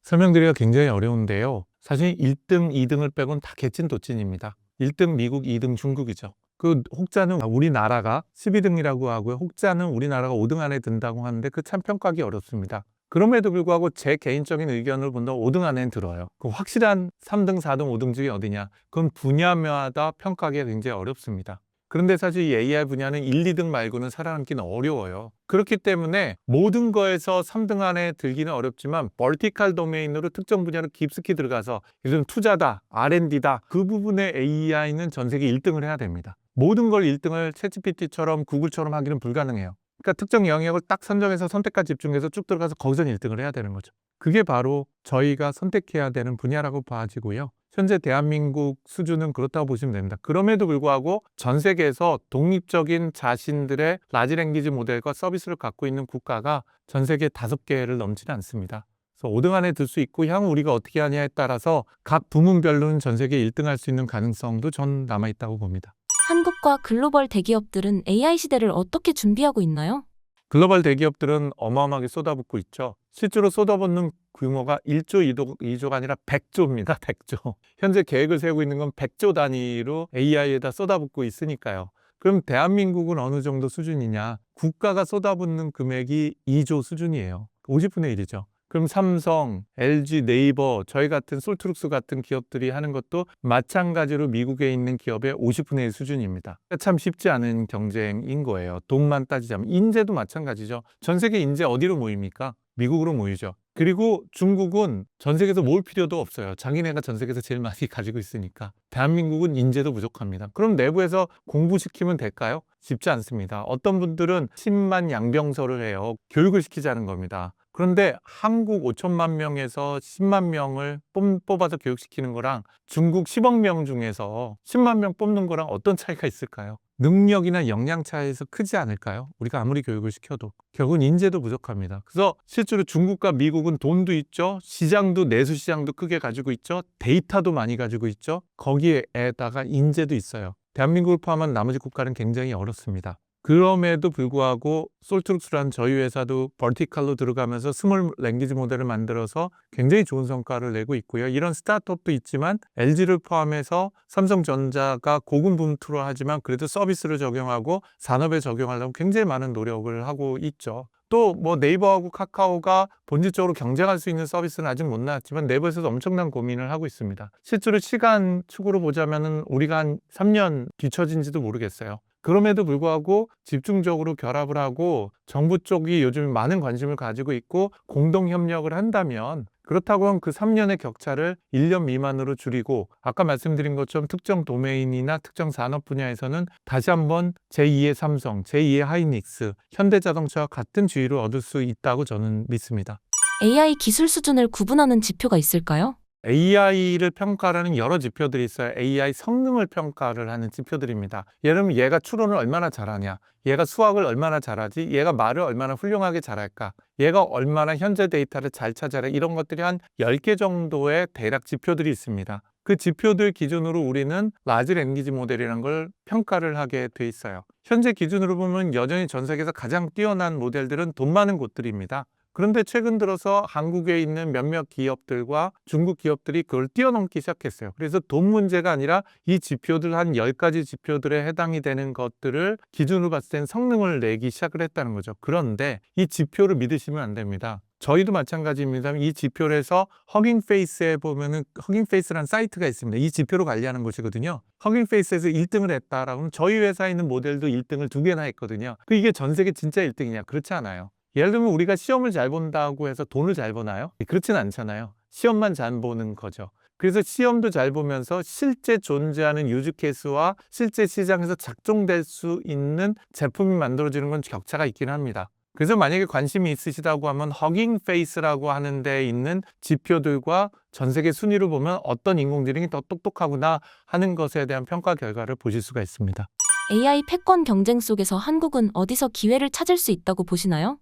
설명드리기가 굉장히 어려운데요. 사실 1등, 2등을 빼곤 다 개찐도찐입니다. 1등 미국, 2등 중국이죠. 그 혹자는 우리나라가 12등이라고 하고요. 혹자는 우리나라가 5등 안에 든다고 하는데 그 참 평가하기 어렵습니다. 그럼에도 불구하고 제 개인적인 의견을 본다면 5등 안에는 들어요. 그 확실한 3등, 4등, 5등 중에 어디냐? 그건 분야마다 평가하기가 굉장히 어렵습니다. 그런데 사실 이 AI 분야는 1, 2등 말고는 살아남기는 어려워요. 그렇기 때문에 모든 거에서 3등 안에 들기는 어렵지만 벌티컬 도메인으로 특정 분야로 깊숙이 들어가서 예를 들면 투자다, R&D다 그 부분에 AI는 전 세계 1등을 해야 됩니다. 모든 걸 1등을 챗GPT처럼 구글처럼 하기는 불가능해요. 그러니까 특정 영역을 딱 선정해서 선택과 집중해서 쭉 들어가서 거기서 1등을 해야 되는 거죠. 그게 바로 저희가 선택해야 되는 분야라고 봐지고요. 현재 대한민국 수준은 그렇다고 보시면 됩니다. 그럼에도 불구하고 전 세계에서 독립적인 자신들의 라지 랭귀지 모델과 서비스를 갖고 있는 국가가 전 세계 5개를 넘지는 않습니다. 그래서 5등 안에 들 수 있고 향후 우리가 어떻게 하냐에 따라서 각 부문별로는 전 세계 1등 할 수 있는 가능성도 전 남아있다고 봅니다. 한국과 글로벌 대기업들은 AI 시대를 어떻게 준비하고 있나요? 글로벌 대기업들은 어마어마하게 쏟아붓고 있죠. 실제로 쏟아붓는 규모가 1조, 2조가 아니라 100조입니다. 100조. 현재 계획을 세우고 있는 건 100조 단위로 AI에다 쏟아붓고 있으니까요. 그럼 대한민국은 어느 정도 수준이냐? 국가가 쏟아붓는 금액이 2조 수준이에요. 50분의 1이죠. 그럼 삼성, LG, 네이버, 저희 같은 솔트룩스 같은 기업들이 하는 것도 마찬가지로 미국에 있는 기업의 50분의 1 수준입니다. 참 쉽지 않은 경쟁인 거예요. 돈만 따지자면. 인재도 마찬가지죠. 전 세계 인재 어디로 모입니까? 미국으로 모이죠. 그리고 중국은 전 세계에서 모을 필요도 없어요. 자기네가 전 세계에서 제일 많이 가지고 있으니까. 대한민국은 인재도 부족합니다. 그럼 내부에서 공부시키면 될까요? 쉽지 않습니다. 어떤 분들은 10만 양병설을 해요. 교육을 시키자는 겁니다. 그런데 한국 5천만 명에서 10만 명을 뽑아서 교육시키는 거랑 중국 10억 명 중에서 10만 명 뽑는 거랑 어떤 차이가 있을까요? 능력이나 역량 차이에서 크지 않을까요? 우리가 아무리 교육을 시켜도 결국은 인재도 부족합니다. 그래서 실제로 중국과 미국은 돈도 있죠. 시장도 내수 시장도 크게 가지고 있죠. 데이터도 많이 가지고 있죠. 거기에다가 인재도 있어요. 대한민국을 포함한 나머지 국가는 굉장히 어렵습니다. 그럼에도 불구하고 솔트룩스라는 저희 회사도 버티컬로 들어가면서 스몰 랭귀지 모델을 만들어서 굉장히 좋은 성과를 내고 있고요. 이런 스타트업도 있지만 LG를 포함해서 삼성전자가 고군분투를 하지만 그래도 서비스를 적용하고 산업에 적용하려면 굉장히 많은 노력을 하고 있죠. 또 뭐 네이버하고 카카오가 본질적으로 경쟁할 수 있는 서비스는 아직 못 나왔지만 내부에서도 엄청난 고민을 하고 있습니다. 실제로 시간 축으로 보자면은 우리가 한 3년 뒤처진지도 모르겠어요. 그럼에도 불구하고 집중적으로 결합을 하고 정부 쪽이 요즘 많은 관심을 가지고 있고 공동 협력을 한다면 그렇다고 하면 그 3년의 격차를 1년 미만으로 줄이고 아까 말씀드린 것처럼 특정 도메인이나 특정 산업 분야에서는 다시 한번 제2의 삼성, 제2의 하이닉스, 현대자동차와 같은 지위를 얻을 수 있다고 저는 믿습니다. AI 기술 수준을 구분하는 지표가 있을까요? AI를 평가하는 여러 지표들이 있어요. AI 성능을 평가를 하는 지표들입니다. 예를 들면 얘가 추론을 얼마나 잘하냐, 얘가 수학을 얼마나 잘하지, 얘가 말을 얼마나 훌륭하게 잘할까, 얘가 얼마나 현재 데이터를 잘 찾아라, 이런 것들이 한 10개 정도의 대략 지표들이 있습니다. 그 지표들 기준으로 우리는 라지 랭귀지 모델이라는 걸 평가를 하게 돼 있어요. 현재 기준으로 보면 여전히 전 세계에서 가장 뛰어난 모델들은 돈 많은 곳들입니다. 그런데 최근 들어서 한국에 있는 몇몇 기업들과 중국 기업들이 그걸 뛰어넘기 시작했어요. 그래서 돈 문제가 아니라 이 지표들 한 10가지 지표들에 해당이 되는 것들을 기준으로 봤을 땐 성능을 내기 시작을 했다는 거죠. 그런데 이 지표를 믿으시면 안 됩니다. 저희도 마찬가지입니다. 이 지표를 해서 허깅페이스에 보면은 허깅페이스라는 사이트가 있습니다. 이 지표로 관리하는 곳이거든요. 허깅페이스에서 1등을 했다라고 하면 저희 회사에 있는 모델도 1등을 2개나 했거든요. 이게 전 세계 진짜 1등이냐? 그렇지 않아요. 예를 들면 우리가 시험을 잘 본다고 해서 돈을 잘 버나요? 그렇진 않잖아요. 시험만 잘 보는 거죠. 그래서 시험도 잘 보면서 실제 존재하는 유즈 케이스와 실제 시장에서 작동될 수 있는 제품이 만들어지는 건 격차가 있긴 합니다. 그래서 만약에 관심이 있으시다고 하면 허깅 페이스라고 하는 데 있는 지표들과 전 세계 순위를 보면 어떤 인공지능이 더 똑똑하구나 하는 것에 대한 평가 결과를 보실 수가 있습니다. AI 패권 경쟁 속에서 한국은 어디서 기회를 찾을 수 있다고 보시나요?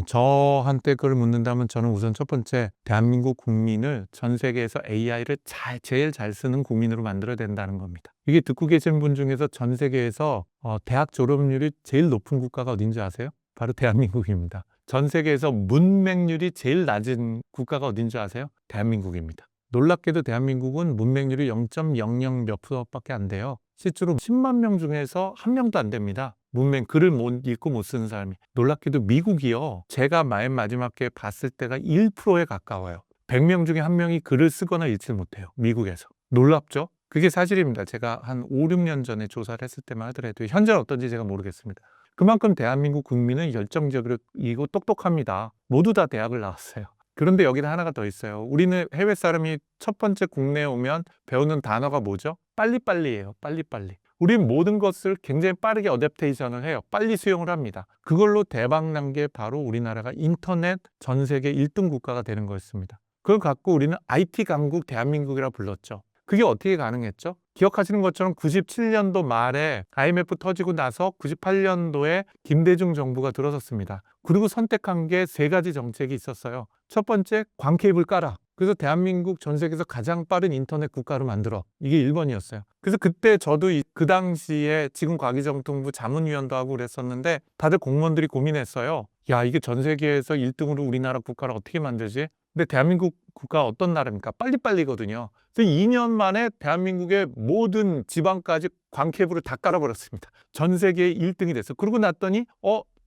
저한테 그걸 묻는다면 저는 우선 첫 번째 대한민국 국민을 전 세계에서 AI를 제일 잘 쓰는 국민으로 만들어야 된다는 겁니다. 이게 듣고 계신 분 중에서 전 세계에서 대학 졸업률이 제일 높은 국가가 어딘지 아세요? 바로 대한민국입니다. 전 세계에서 문맹률이 제일 낮은 국가가 어딘지 아세요? 대한민국입니다. 놀랍게도 대한민국은 문맹률이 0.00 몇 %밖에 안 돼요. 실제로 10만 명 중에서 한 명도 안 됩니다. 문맹, 글을 못 읽고 못 쓰는 사람이. 놀랍게도 미국이요. 제가 맨 마지막에 봤을 때가 1%에 가까워요. 100명 중에 한 명이 글을 쓰거나 읽지 못해요. 미국에서. 놀랍죠? 그게 사실입니다. 제가 한 5, 6년 전에 조사를 했을 때만 하더라도 현재는 어떤지 제가 모르겠습니다. 그만큼 대한민국 국민은 열정적이고 똑똑합니다. 모두 다 대학을 나왔어요. 그런데 여기는 하나가 더 있어요. 우리는 해외 사람이 첫 번째 국내에 오면 배우는 단어가 뭐죠? 빨리빨리예요. 빨리빨리. 우린 모든 것을 굉장히 빠르게 어댑테이션을 해요. 빨리 수용을 합니다. 그걸로 대박 난 게 바로 우리나라가 인터넷 전 세계 1등 국가가 되는 거였습니다. 그걸 갖고 우리는 IT 강국 대한민국이라 불렀죠. 그게 어떻게 가능했죠? 기억하시는 것처럼 97년도 말에 IMF 터지고 나서 98년도에 김대중 정부가 들어섰습니다. 그리고 선택한 게 세 가지 정책이 있었어요. 첫 번째, 광케이블 깔아. 그래서 대한민국 전 세계에서 가장 빠른 인터넷 국가로 만들어. 이게 1번이었어요. 그래서 그때 저도 그 당시에 지금 과기정통부 자문위원도 하고 그랬었는데 다들 공무원들이 고민했어요. 야, 이게 전 세계에서 1등으로 우리나라 국가를 어떻게 만들지? 근데 대한민국 국가 어떤 나라입니까? 빨리빨리거든요. 그래서 2년 만에 대한민국의 모든 지방까지 광케이블을 다 깔아버렸습니다. 전 세계 1등이 됐어요. 그러고 났더니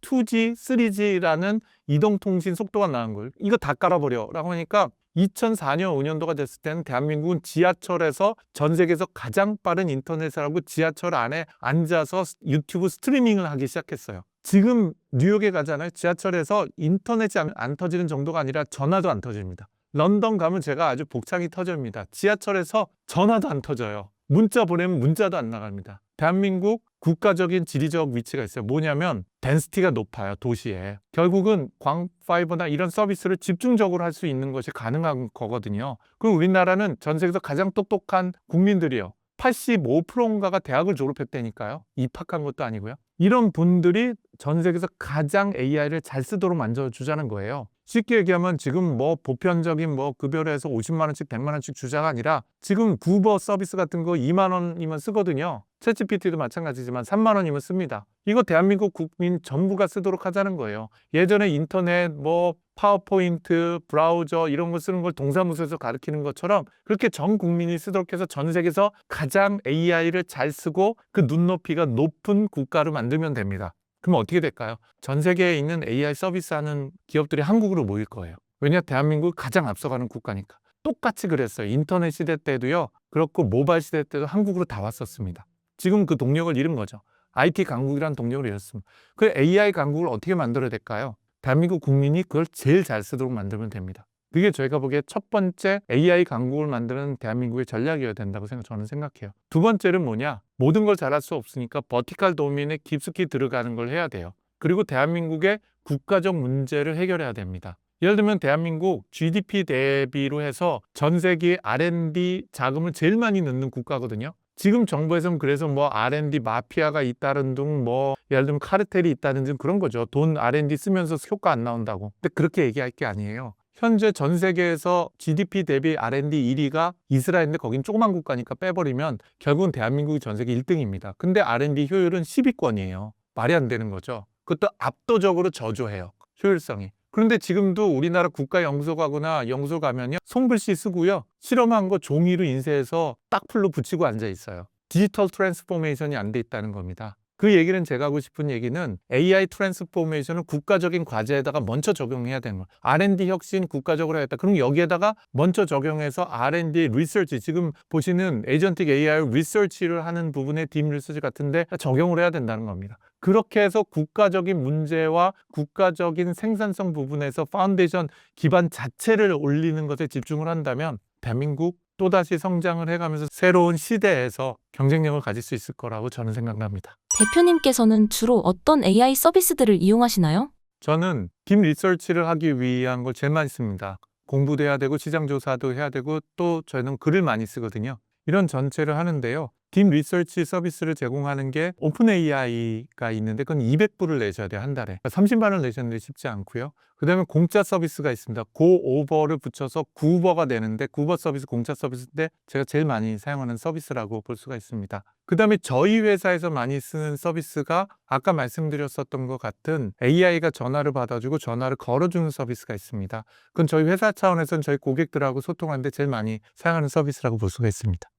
2G, 3G라는 이동통신 속도가 나온 걸 이거 다 깔아버려 라고 하니까 2004년, 5년도가 됐을 때는 대한민국은 지하철에서 전 세계에서 가장 빠른 인터넷을 하고 지하철 안에 앉아서 유튜브 스트리밍을 하기 시작했어요. 지금 뉴욕에 가잖아요. 지하철에서 인터넷이 안 터지는 정도가 아니라 전화도 안 터집니다. 런던 가면 제가 아주 복창이 터집니다. 지하철에서 전화도 안 터져요. 문자 보내면 문자도 안 나갑니다. 대한민국 국가적인 지리적 위치가 있어요. 뭐냐면 덴시티가 높아요. 도시에. 결국은 광파이버나 이런 서비스를 집중적으로 할 수 있는 것이 가능한 거거든요. 그럼 우리나라는 전 세계에서 가장 똑똑한 국민들이요. 85%인가가 대학을 졸업했다니까요. 입학한 것도 아니고요. 이런 분들이 전 세계에서 가장 AI를 잘 쓰도록 만들어주자는 거예요. 쉽게 얘기하면 지금 뭐 보편적인 뭐 급여로 해서 50만 원씩 100만 원씩 주자가 아니라 지금 구버 서비스 같은 거 2만 원이면 쓰거든요. 챗GPT도 마찬가지지만 3만 원이면 씁니다. 이거 대한민국 국민 전부가 쓰도록 하자는 거예요. 예전에 인터넷 뭐 파워포인트, 브라우저 이런 거 쓰는 걸 동사무소에서 가르치는 것처럼 그렇게 전 국민이 쓰도록 해서 전 세계에서 가장 AI를 잘 쓰고 그 눈높이가 높은 국가로 만들면 됩니다. 그럼 어떻게 될까요? 전 세계에 있는 AI 서비스 하는 기업들이 한국으로 모일 거예요. 왜냐? 대한민국 가장 앞서가는 국가니까. 똑같이 그랬어요. 인터넷 시대 때도요. 그렇고 모바일 시대 때도 한국으로 다 왔었습니다. 지금 그 동력을 잃은 거죠. IT 강국이라는 동력을 잃었습니다. 그 AI 강국을 어떻게 만들어야 될까요? 대한민국 국민이 그걸 제일 잘 쓰도록 만들면 됩니다. 그게 저희가 보기에 첫 번째 AI 강국을 만드는 대한민국의 전략이어야 된다고 저는 생각해요. 두 번째는 뭐냐? 모든 걸 잘할 수 없으니까 버티컬 도메인에 깊숙이 들어가는 걸 해야 돼요. 그리고 대한민국의 국가적 문제를 해결해야 됩니다. 예를 들면 대한민국 GDP 대비로 해서 전 세계 R&D 자금을 제일 많이 넣는 국가거든요. 지금 정부에서는 그래서 뭐 R&D 마피아가 있다는 등 뭐 예를 들면 카르텔이 있다는 등 그런 거죠. 돈 R&D 쓰면서 효과 안 나온다고. 근데 그렇게 얘기할 게 아니에요. 현재 전 세계에서 GDP 대비 R&D 1위가 이스라엘인데 거긴 조그만 국가니까 빼버리면 결국은 대한민국이 전 세계 1등입니다. 근데 R&D 효율은 10위권이에요. 말이 안 되는 거죠. 그것도 압도적으로 저조해요. 효율성이. 그런데 지금도 우리나라 국가영수 가거나 영수 가면요. 손글씨 쓰고요. 실험한 거 종이로 인쇄해서 딱풀로 붙이고 앉아 있어요. 디지털 트랜스포메이션이 안 돼 있다는 겁니다. 그 얘기는 제가 하고 싶은 얘기는 AI 트랜스포메이션을 국가적인 과제에다가 먼저 적용해야 되는 거예요. R&D 혁신 국가적으로 해야겠다. 그럼 여기에다가 먼저 적용해서 R&D 리서치, 지금 보시는 에이전틱 AI 리서치를 하는 부분에 딥 리서치 같은데 적용을 해야 된다는 겁니다. 그렇게 해서 국가적인 문제와 국가적인 생산성 부분에서 파운데이션 기반 자체를 올리는 것에 집중을 한다면 대한민국 또다시 성장을 해가면서 새로운 시대에서 경쟁력을 가질 수 있을 거라고 저는 생각합니다. 대표님께서는 주로 어떤 AI 서비스들을 이용하시나요? 저는 딥 리서치를 하기 위한 걸 제일 많이 씁니다. 공부도 해야 되고 시장 조사도 해야 되고 또 저는 글을 많이 쓰거든요. 이런 전체를 하는데요. 딥 리서치 서비스를 제공하는 게 오픈 AI가 있는데 그건 200불을 내셔야 돼요. 한 달에. 30만 원을 내셨는데 쉽지 않고요. 그 다음에 공짜 서비스가 있습니다. 고오버를 붙여서 구버가 되는데 구버 서비스 공짜 서비스인데 제가 제일 많이 사용하는 서비스라고 볼 수가 있습니다. 그 다음에 저희 회사에서 많이 쓰는 서비스가 아까 말씀드렸었던 것 같은 AI가 전화를 받아주고 전화를 걸어주는 서비스가 있습니다. 그건 저희 회사 차원에서는 저희 고객들하고 소통하는데 제일 많이 사용하는 서비스라고 볼 수가 있습니다.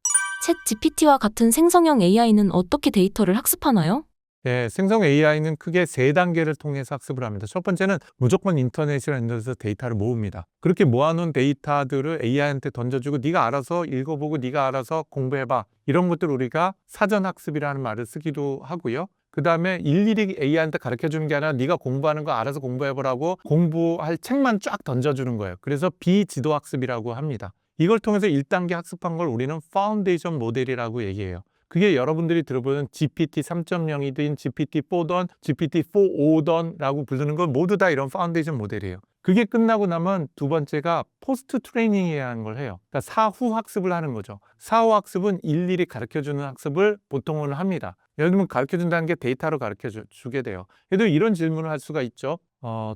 챗 GPT와 같은 생성형 AI는 어떻게 데이터를 학습하나요? 네, 생성 AI는 크게 세 단계를 통해서 학습을 합니다. 첫 번째는 무조건 인터넷이라는 데서 데이터를 모읍니다. 그렇게 모아놓은 데이터들을 AI한테 던져주고 네가 알아서 읽어보고 네가 알아서 공부해봐. 이런 것들 우리가 사전학습이라는 말을 쓰기도 하고요. 그 다음에 일일이 AI한테 가르쳐주는 게 아니라 네가 공부하는 거 알아서 공부해보라고 공부할 책만 쫙 던져주는 거예요. 그래서 비지도학습이라고 합니다. 이걸 통해서 1단계 학습한 걸 우리는 파운데이션 모델이라고 얘기해요. 그게 여러분들이 들어보는 GPT 3.0이든 GPT-4든 GPT-4.5든라고 부르는 건 모두 다 이런 파운데이션 모델이에요. 그게 끝나고 나면 두 번째가 포스트 트레이닝이라는 걸 해요. 그러니까 사후 학습을 하는 거죠. 사후 학습은 일일이 가르쳐주는 학습을 보통은 합니다. 예를 들면 가르쳐준다는 게 데이터로 가르쳐주게 돼요. 예를 들어 이런 질문을 할 수가 있죠.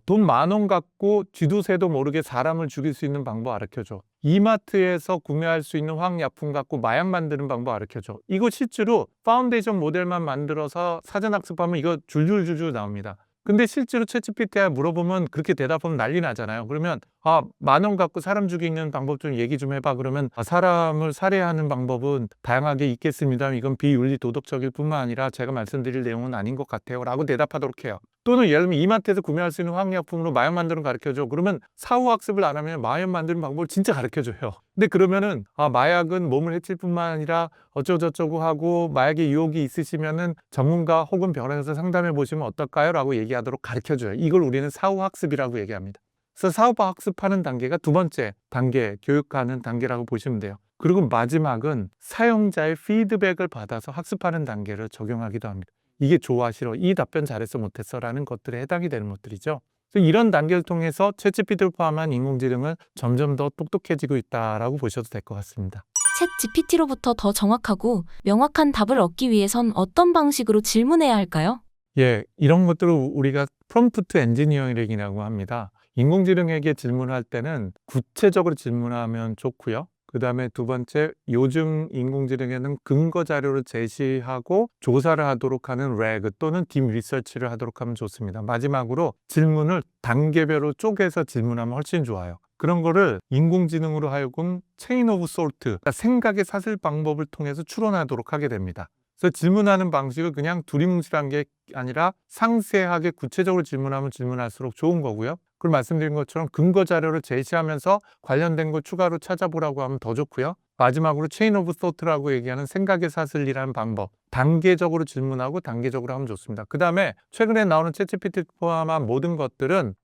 돈 10,000원 갖고 쥐도 새도 모르게 사람을 죽일 수 있는 방법 가르쳐줘. 이마트에서 구매할 수 있는 화학약품 갖고 마약 만드는 방법 가르쳐줘. 이거 실제로 파운데이션 모델만 만들어서 사전 학습하면 이거 줄줄줄줄 나옵니다. 근데 실제로 챗GPT에 물어보면 그렇게 대답하면 난리 나잖아요. 그러면 10,000원 갖고 사람 죽이는 방법 좀 얘기 좀 해봐. 그러면 사람을 살해하는 방법은 다양하게 있겠습니다. 이건 비윤리 도덕적일 뿐만 아니라 제가 말씀드릴 내용은 아닌 것 같아요 라고 대답하도록 해요. 또는 예를 들면 이마트에서 구매할 수 있는 화학약품으로 마약 만드는 거 가르쳐줘. 그러면 사후 학습을 안 하면 마약 만드는 방법을 진짜 가르쳐줘요. 근데 그러면은 마약은 몸을 해칠 뿐만 아니라 어쩌고저쩌고 하고 마약의 유혹이 있으시면은 전문가 혹은 병원에서 상담해 보시면 어떨까요? 라고 얘기하도록 가르쳐줘요. 이걸 우리는 사후 학습이라고 얘기합니다. 그래서 사후 학습하는 단계가 두 번째 단계, 교육하는 단계라고 보시면 돼요. 그리고 마지막은 사용자의 피드백을 받아서 학습하는 단계를 적용하기도 합니다. 이게 좋아 싫어, 이 답변 잘했어 못했어 라는 것들에 해당이 되는 것들이죠. 그래서 이런 단계를 통해서 챗GPT를 포함한 인공지능은 점점 더 똑똑해지고 있다라고 보셔도 될 것 같습니다. 챗 GPT로부터 더 정확하고 명확한 답을 얻기 위해선 어떤 방식으로 질문해야 할까요? 예, 이런 것들을 우리가 프롬프트 엔지니어링이라고 합니다. 인공지능에게 질문할 때는 구체적으로 질문하면 좋고요. 그 다음에 두 번째, 요즘 인공지능에는 근거 자료를 제시하고 조사를 하도록 하는 RAG 또는 딥 리서치를 하도록 하면 좋습니다. 마지막으로 질문을 단계별로 쪼개서 질문하면 훨씬 좋아요. 그런 거를 인공지능으로 하여금 체인 오브 솔트, 그러니까 생각의 사슬 방법을 통해서 추론하도록 하게 됩니다. 그래서 질문하는 방식을 그냥 두리뭉실한 게 아니라 상세하게 구체적으로 질문하면 질문할수록 좋은 거고요. 그리고 말씀드린 것처럼 근거 자료를 제시하면서 관련된 거 추가로 찾아보라고 하면 더 좋고요. 마지막으로 체인 오브 소트라고 얘기하는 생각의 사슬이라는 방법, 단계적으로 질문하고 단계적으로 하면 좋습니다. 그 다음에 최근에 나오는 챗GPT 포함한 모든 것들은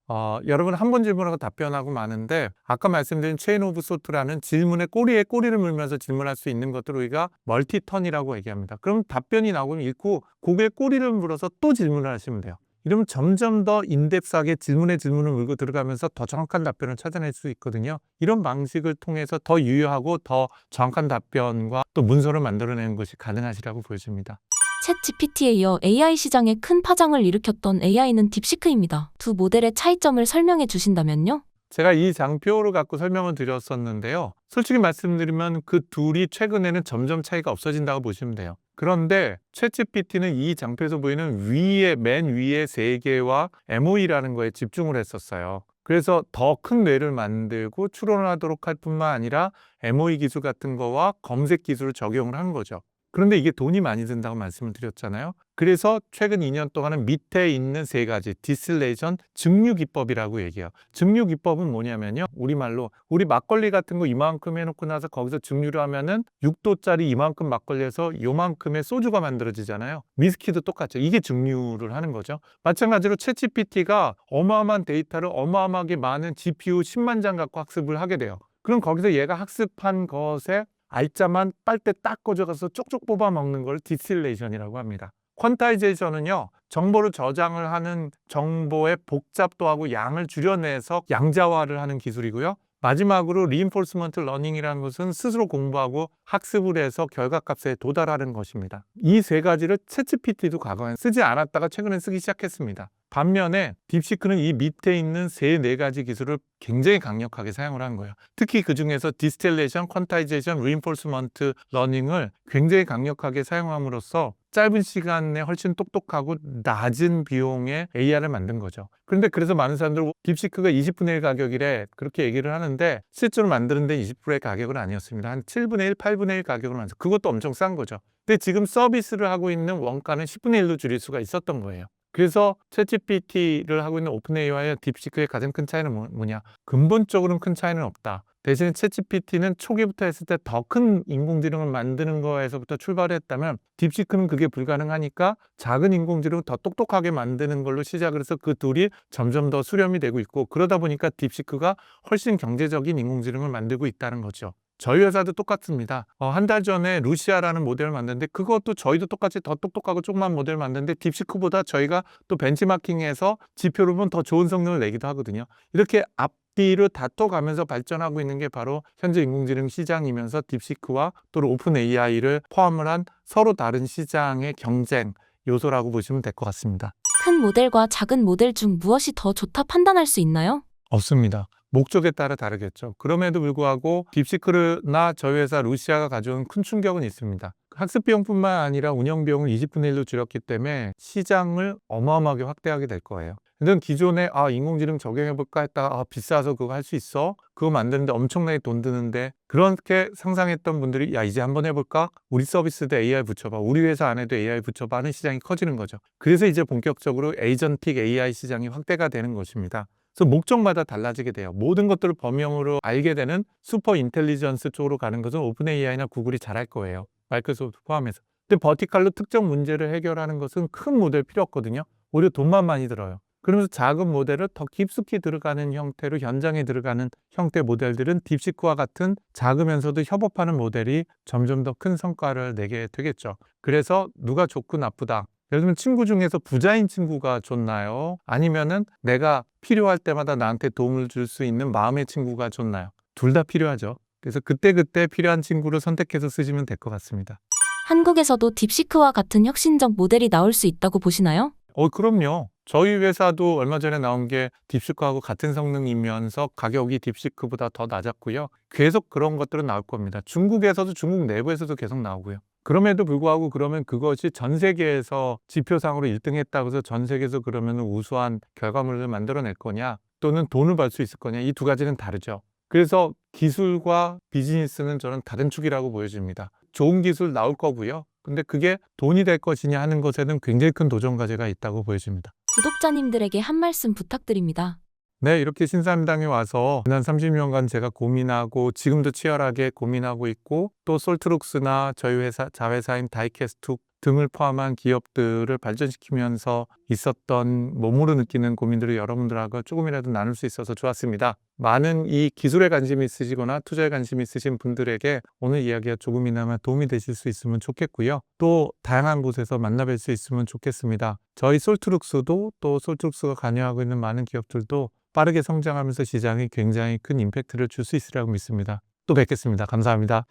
여러분 한 번 질문하고 답변하고 마는데, 아까 말씀드린 체인 오브 소트라는 질문의 꼬리에 꼬리를 물면서 질문할 수 있는 것들을 우리가 멀티턴이라고 얘기합니다. 그럼 답변이 나오면 읽고 고개에 꼬리를 물어서 또 질문을 하시면 돼요. 이러면 점점 더 인덱스하게 질문에 질문을 물고 들어가면서 더 정확한 답변을 찾아낼 수 있거든요. 이런 방식을 통해서 더 유효하고 더 정확한 답변과 또 문서를 만들어내는 것이 가능하시라고 보여집니다. 챗 GPT에 이어 AI 시장에 큰 파장을 일으켰던 AI는 딥시크입니다. 두 모델의 차이점을 설명해 주신다면요? 제가 이 장표를 갖고 설명을 드렸었는데요. 솔직히 말씀드리면 그 둘이 최근에는 점점 차이가 없어진다고 보시면 돼요. 그런데 챗GPT는 이 장표에서 보이는 맨 위에 세 개와 MOE라는 거에 집중을 했었어요. 그래서 더 큰 뇌를 만들고 추론하도록 할 뿐만 아니라 MOE 기술 같은 거와 검색 기술을 적용을 한 거죠. 그런데 이게 돈이 많이 든다고 말씀을 드렸잖아요. 그래서 최근 2년 동안은 밑에 있는 세 가지 디스틸레이션 증류 기법이라고 얘기해요. 증류 기법은 뭐냐면요, 우리말로 우리 막걸리 같은 거 이만큼 해놓고 나서 거기서 증류를 하면은 6도짜리 이만큼 막걸리에서 요만큼의 소주가 만들어지잖아요. 위스키도 똑같죠. 이게 증류를 하는 거죠. 마찬가지로 챗GPT가 어마어마한 데이터를 어마어마하게 많은 GPU 10만 장 갖고 학습을 하게 돼요. 그럼 거기서 얘가 학습한 것에 알짜만 빨대 딱 꽂아가서 쪽쪽 뽑아 먹는 걸 디스틸레이션이라고 합니다. 퀀타이제이션은요, 정보를 저장을 하는 정보의 복잡도하고 양을 줄여내서 양자화를 하는 기술이고요. 마지막으로 리인포스먼트 러닝이라는 것은 스스로 공부하고 학습을 해서 결과값에 도달하는 것입니다. 이 세 가지를 챗GPT도 과거에 쓰지 않았다가 최근에 쓰기 시작했습니다. 반면에 딥시크는 이 밑에 있는 네 가지 기술을 굉장히 강력하게 사용을 한 거예요. 특히 그 중에서 디스틸레이션, 퀀타이제이션, 리인포스먼트 러닝을 굉장히 강력하게 사용함으로써 짧은 시간에 훨씬 똑똑하고 낮은 비용의 AI를 만든 거죠. 그런데 그래서 많은 사람들은 딥시크가 20분의 1 가격이래 그렇게 얘기를 하는데, 실제로 만드는데 20%의 가격은 아니었습니다. 한 7분의 1, 8분의 1 가격으로 만들었어요. 그것도 엄청 싼 거죠. 근데 지금 서비스를 하고 있는 원가는 10분의 1로 줄일 수가 있었던 거예요. 그래서 챗GPT를 하고 있는 오픈AI와 딥시크의 가장 큰 차이는 뭐냐? 근본적으로는 큰 차이는 없다. 대신에 챗GPT는 초기부터 했을 때 더 큰 인공지능을 만드는 거에서부터 출발했다면 딥시크는 그게 불가능하니까 작은 인공지능을 더 똑똑하게 만드는 걸로 시작을 해서 그 둘이 점점 더 수렴이 되고 있고, 그러다 보니까 딥시크가 훨씬 경제적인 인공지능을 만들고 있다는 거죠. 저희 회사도 똑같습니다. 한 달 전에 루시아라는 모델을 만드는데 그것도 저희도 똑같이 더 똑똑하고 조그만 모델을 만드는데 딥시크보다 저희가 또 벤치마킹해서 지표로 보면 더 좋은 성능을 내기도 하거든요. 이렇게 앞뒤를 다퉈가면서 발전하고 있는 게 바로 현재 인공지능 시장이면서 딥시크와 또 오픈 AI를 포함을 한 서로 다른 시장의 경쟁 요소라고 보시면 될 것 같습니다. 큰 모델과 작은 모델 중 무엇이 더 좋다 판단할 수 있나요? 없습니다. 목적에 따라 다르겠죠. 그럼에도 불구하고 딥시크나 저희 회사 루시아가 가져온 큰 충격은 있습니다. 학습 비용뿐만 아니라 운영 비용을 20분의 1로 줄였기 때문에 시장을 어마어마하게 확대하게 될 거예요. 근데 기존에 인공지능 적용해볼까 했다가 비싸서 그거 할 수 있어? 그거 만드는데 엄청나게 돈 드는데 그렇게 상상했던 분들이 야 이제 한번 해볼까? 우리 서비스도 AI 붙여봐. 우리 회사 안에도 AI 붙여봐 하는 시장이 커지는 거죠. 그래서 이제 본격적으로 에이전틱 AI 시장이 확대가 되는 것입니다. 그래서 목적마다 달라지게 돼요. 모든 것들을 범용으로 알게 되는 슈퍼 인텔리전스 쪽으로 가는 것은 오픈 AI나 구글이 잘할 거예요. 마이크로소프트 포함해서. 근데 버티컬로 특정 문제를 해결하는 것은 큰 모델 필요 없거든요. 오히려 돈만 많이 들어요. 그러면서 작은 모델을 더 깊숙이 들어가는 형태로 현장에 들어가는 형태 모델들은 딥시크와 같은 작으면서도 협업하는 모델이 점점 더 큰 성과를 내게 되겠죠. 그래서 누가 좋고 나쁘다. 예를 들면 친구 중에서 부자인 친구가 좋나요? 아니면은 내가 필요할 때마다 나한테 도움을 줄 수 있는 마음의 친구가 좋나요? 둘 다 필요하죠. 그래서 그때그때 필요한 친구를 선택해서 쓰시면 될 것 같습니다. 한국에서도 딥시크와 같은 혁신적 모델이 나올 수 있다고 보시나요? 그럼요. 저희 회사도 얼마 전에 나온 게 딥시크하고 같은 성능이면서 가격이 딥시크보다 더 낮았고요. 계속 그런 것들은 나올 겁니다. 중국에서도 중국 내부에서도 계속 나오고요. 그럼에도 불구하고 그러면 그것이 전 세계에서 지표상으로 1등 했다고 해서 전 세계에서 그러면 우수한 결과물을 만들어낼 거냐 또는 돈을 벌 수 있을 거냐 이 두 가지는 다르죠. 그래서 기술과 비즈니스는 저는 다른 축이라고 보여집니다. 좋은 기술 나올 거고요. 근데 그게 돈이 될 것이냐 하는 것에는 굉장히 큰 도전 과제가 있다고 보여집니다. 구독자님들에게 한 말씀 부탁드립니다. 네, 이렇게 신사임당에 와서 지난 30년간 제가 고민하고 지금도 치열하게 고민하고 있고 또 솔트룩스나 저희 회사 자회사인 다이캐스트 등을 포함한 기업들을 발전시키면서 있었던 몸으로 느끼는 고민들을 여러분들하고 조금이라도 나눌 수 있어서 좋았습니다. 많은 이 기술에 관심이 있으시거나 투자에 관심이 있으신 분들에게 오늘 이야기가 조금이나마 도움이 되실 수 있으면 좋겠고요. 또 다양한 곳에서 만나뵐 수 있으면 좋겠습니다. 저희 솔트룩스도 또 솔트룩스가 관여하고 있는 많은 기업들도 빠르게 성장하면서 시장에 굉장히 큰 임팩트를 줄 수 있으리라고 믿습니다. 또 뵙겠습니다. 감사합니다.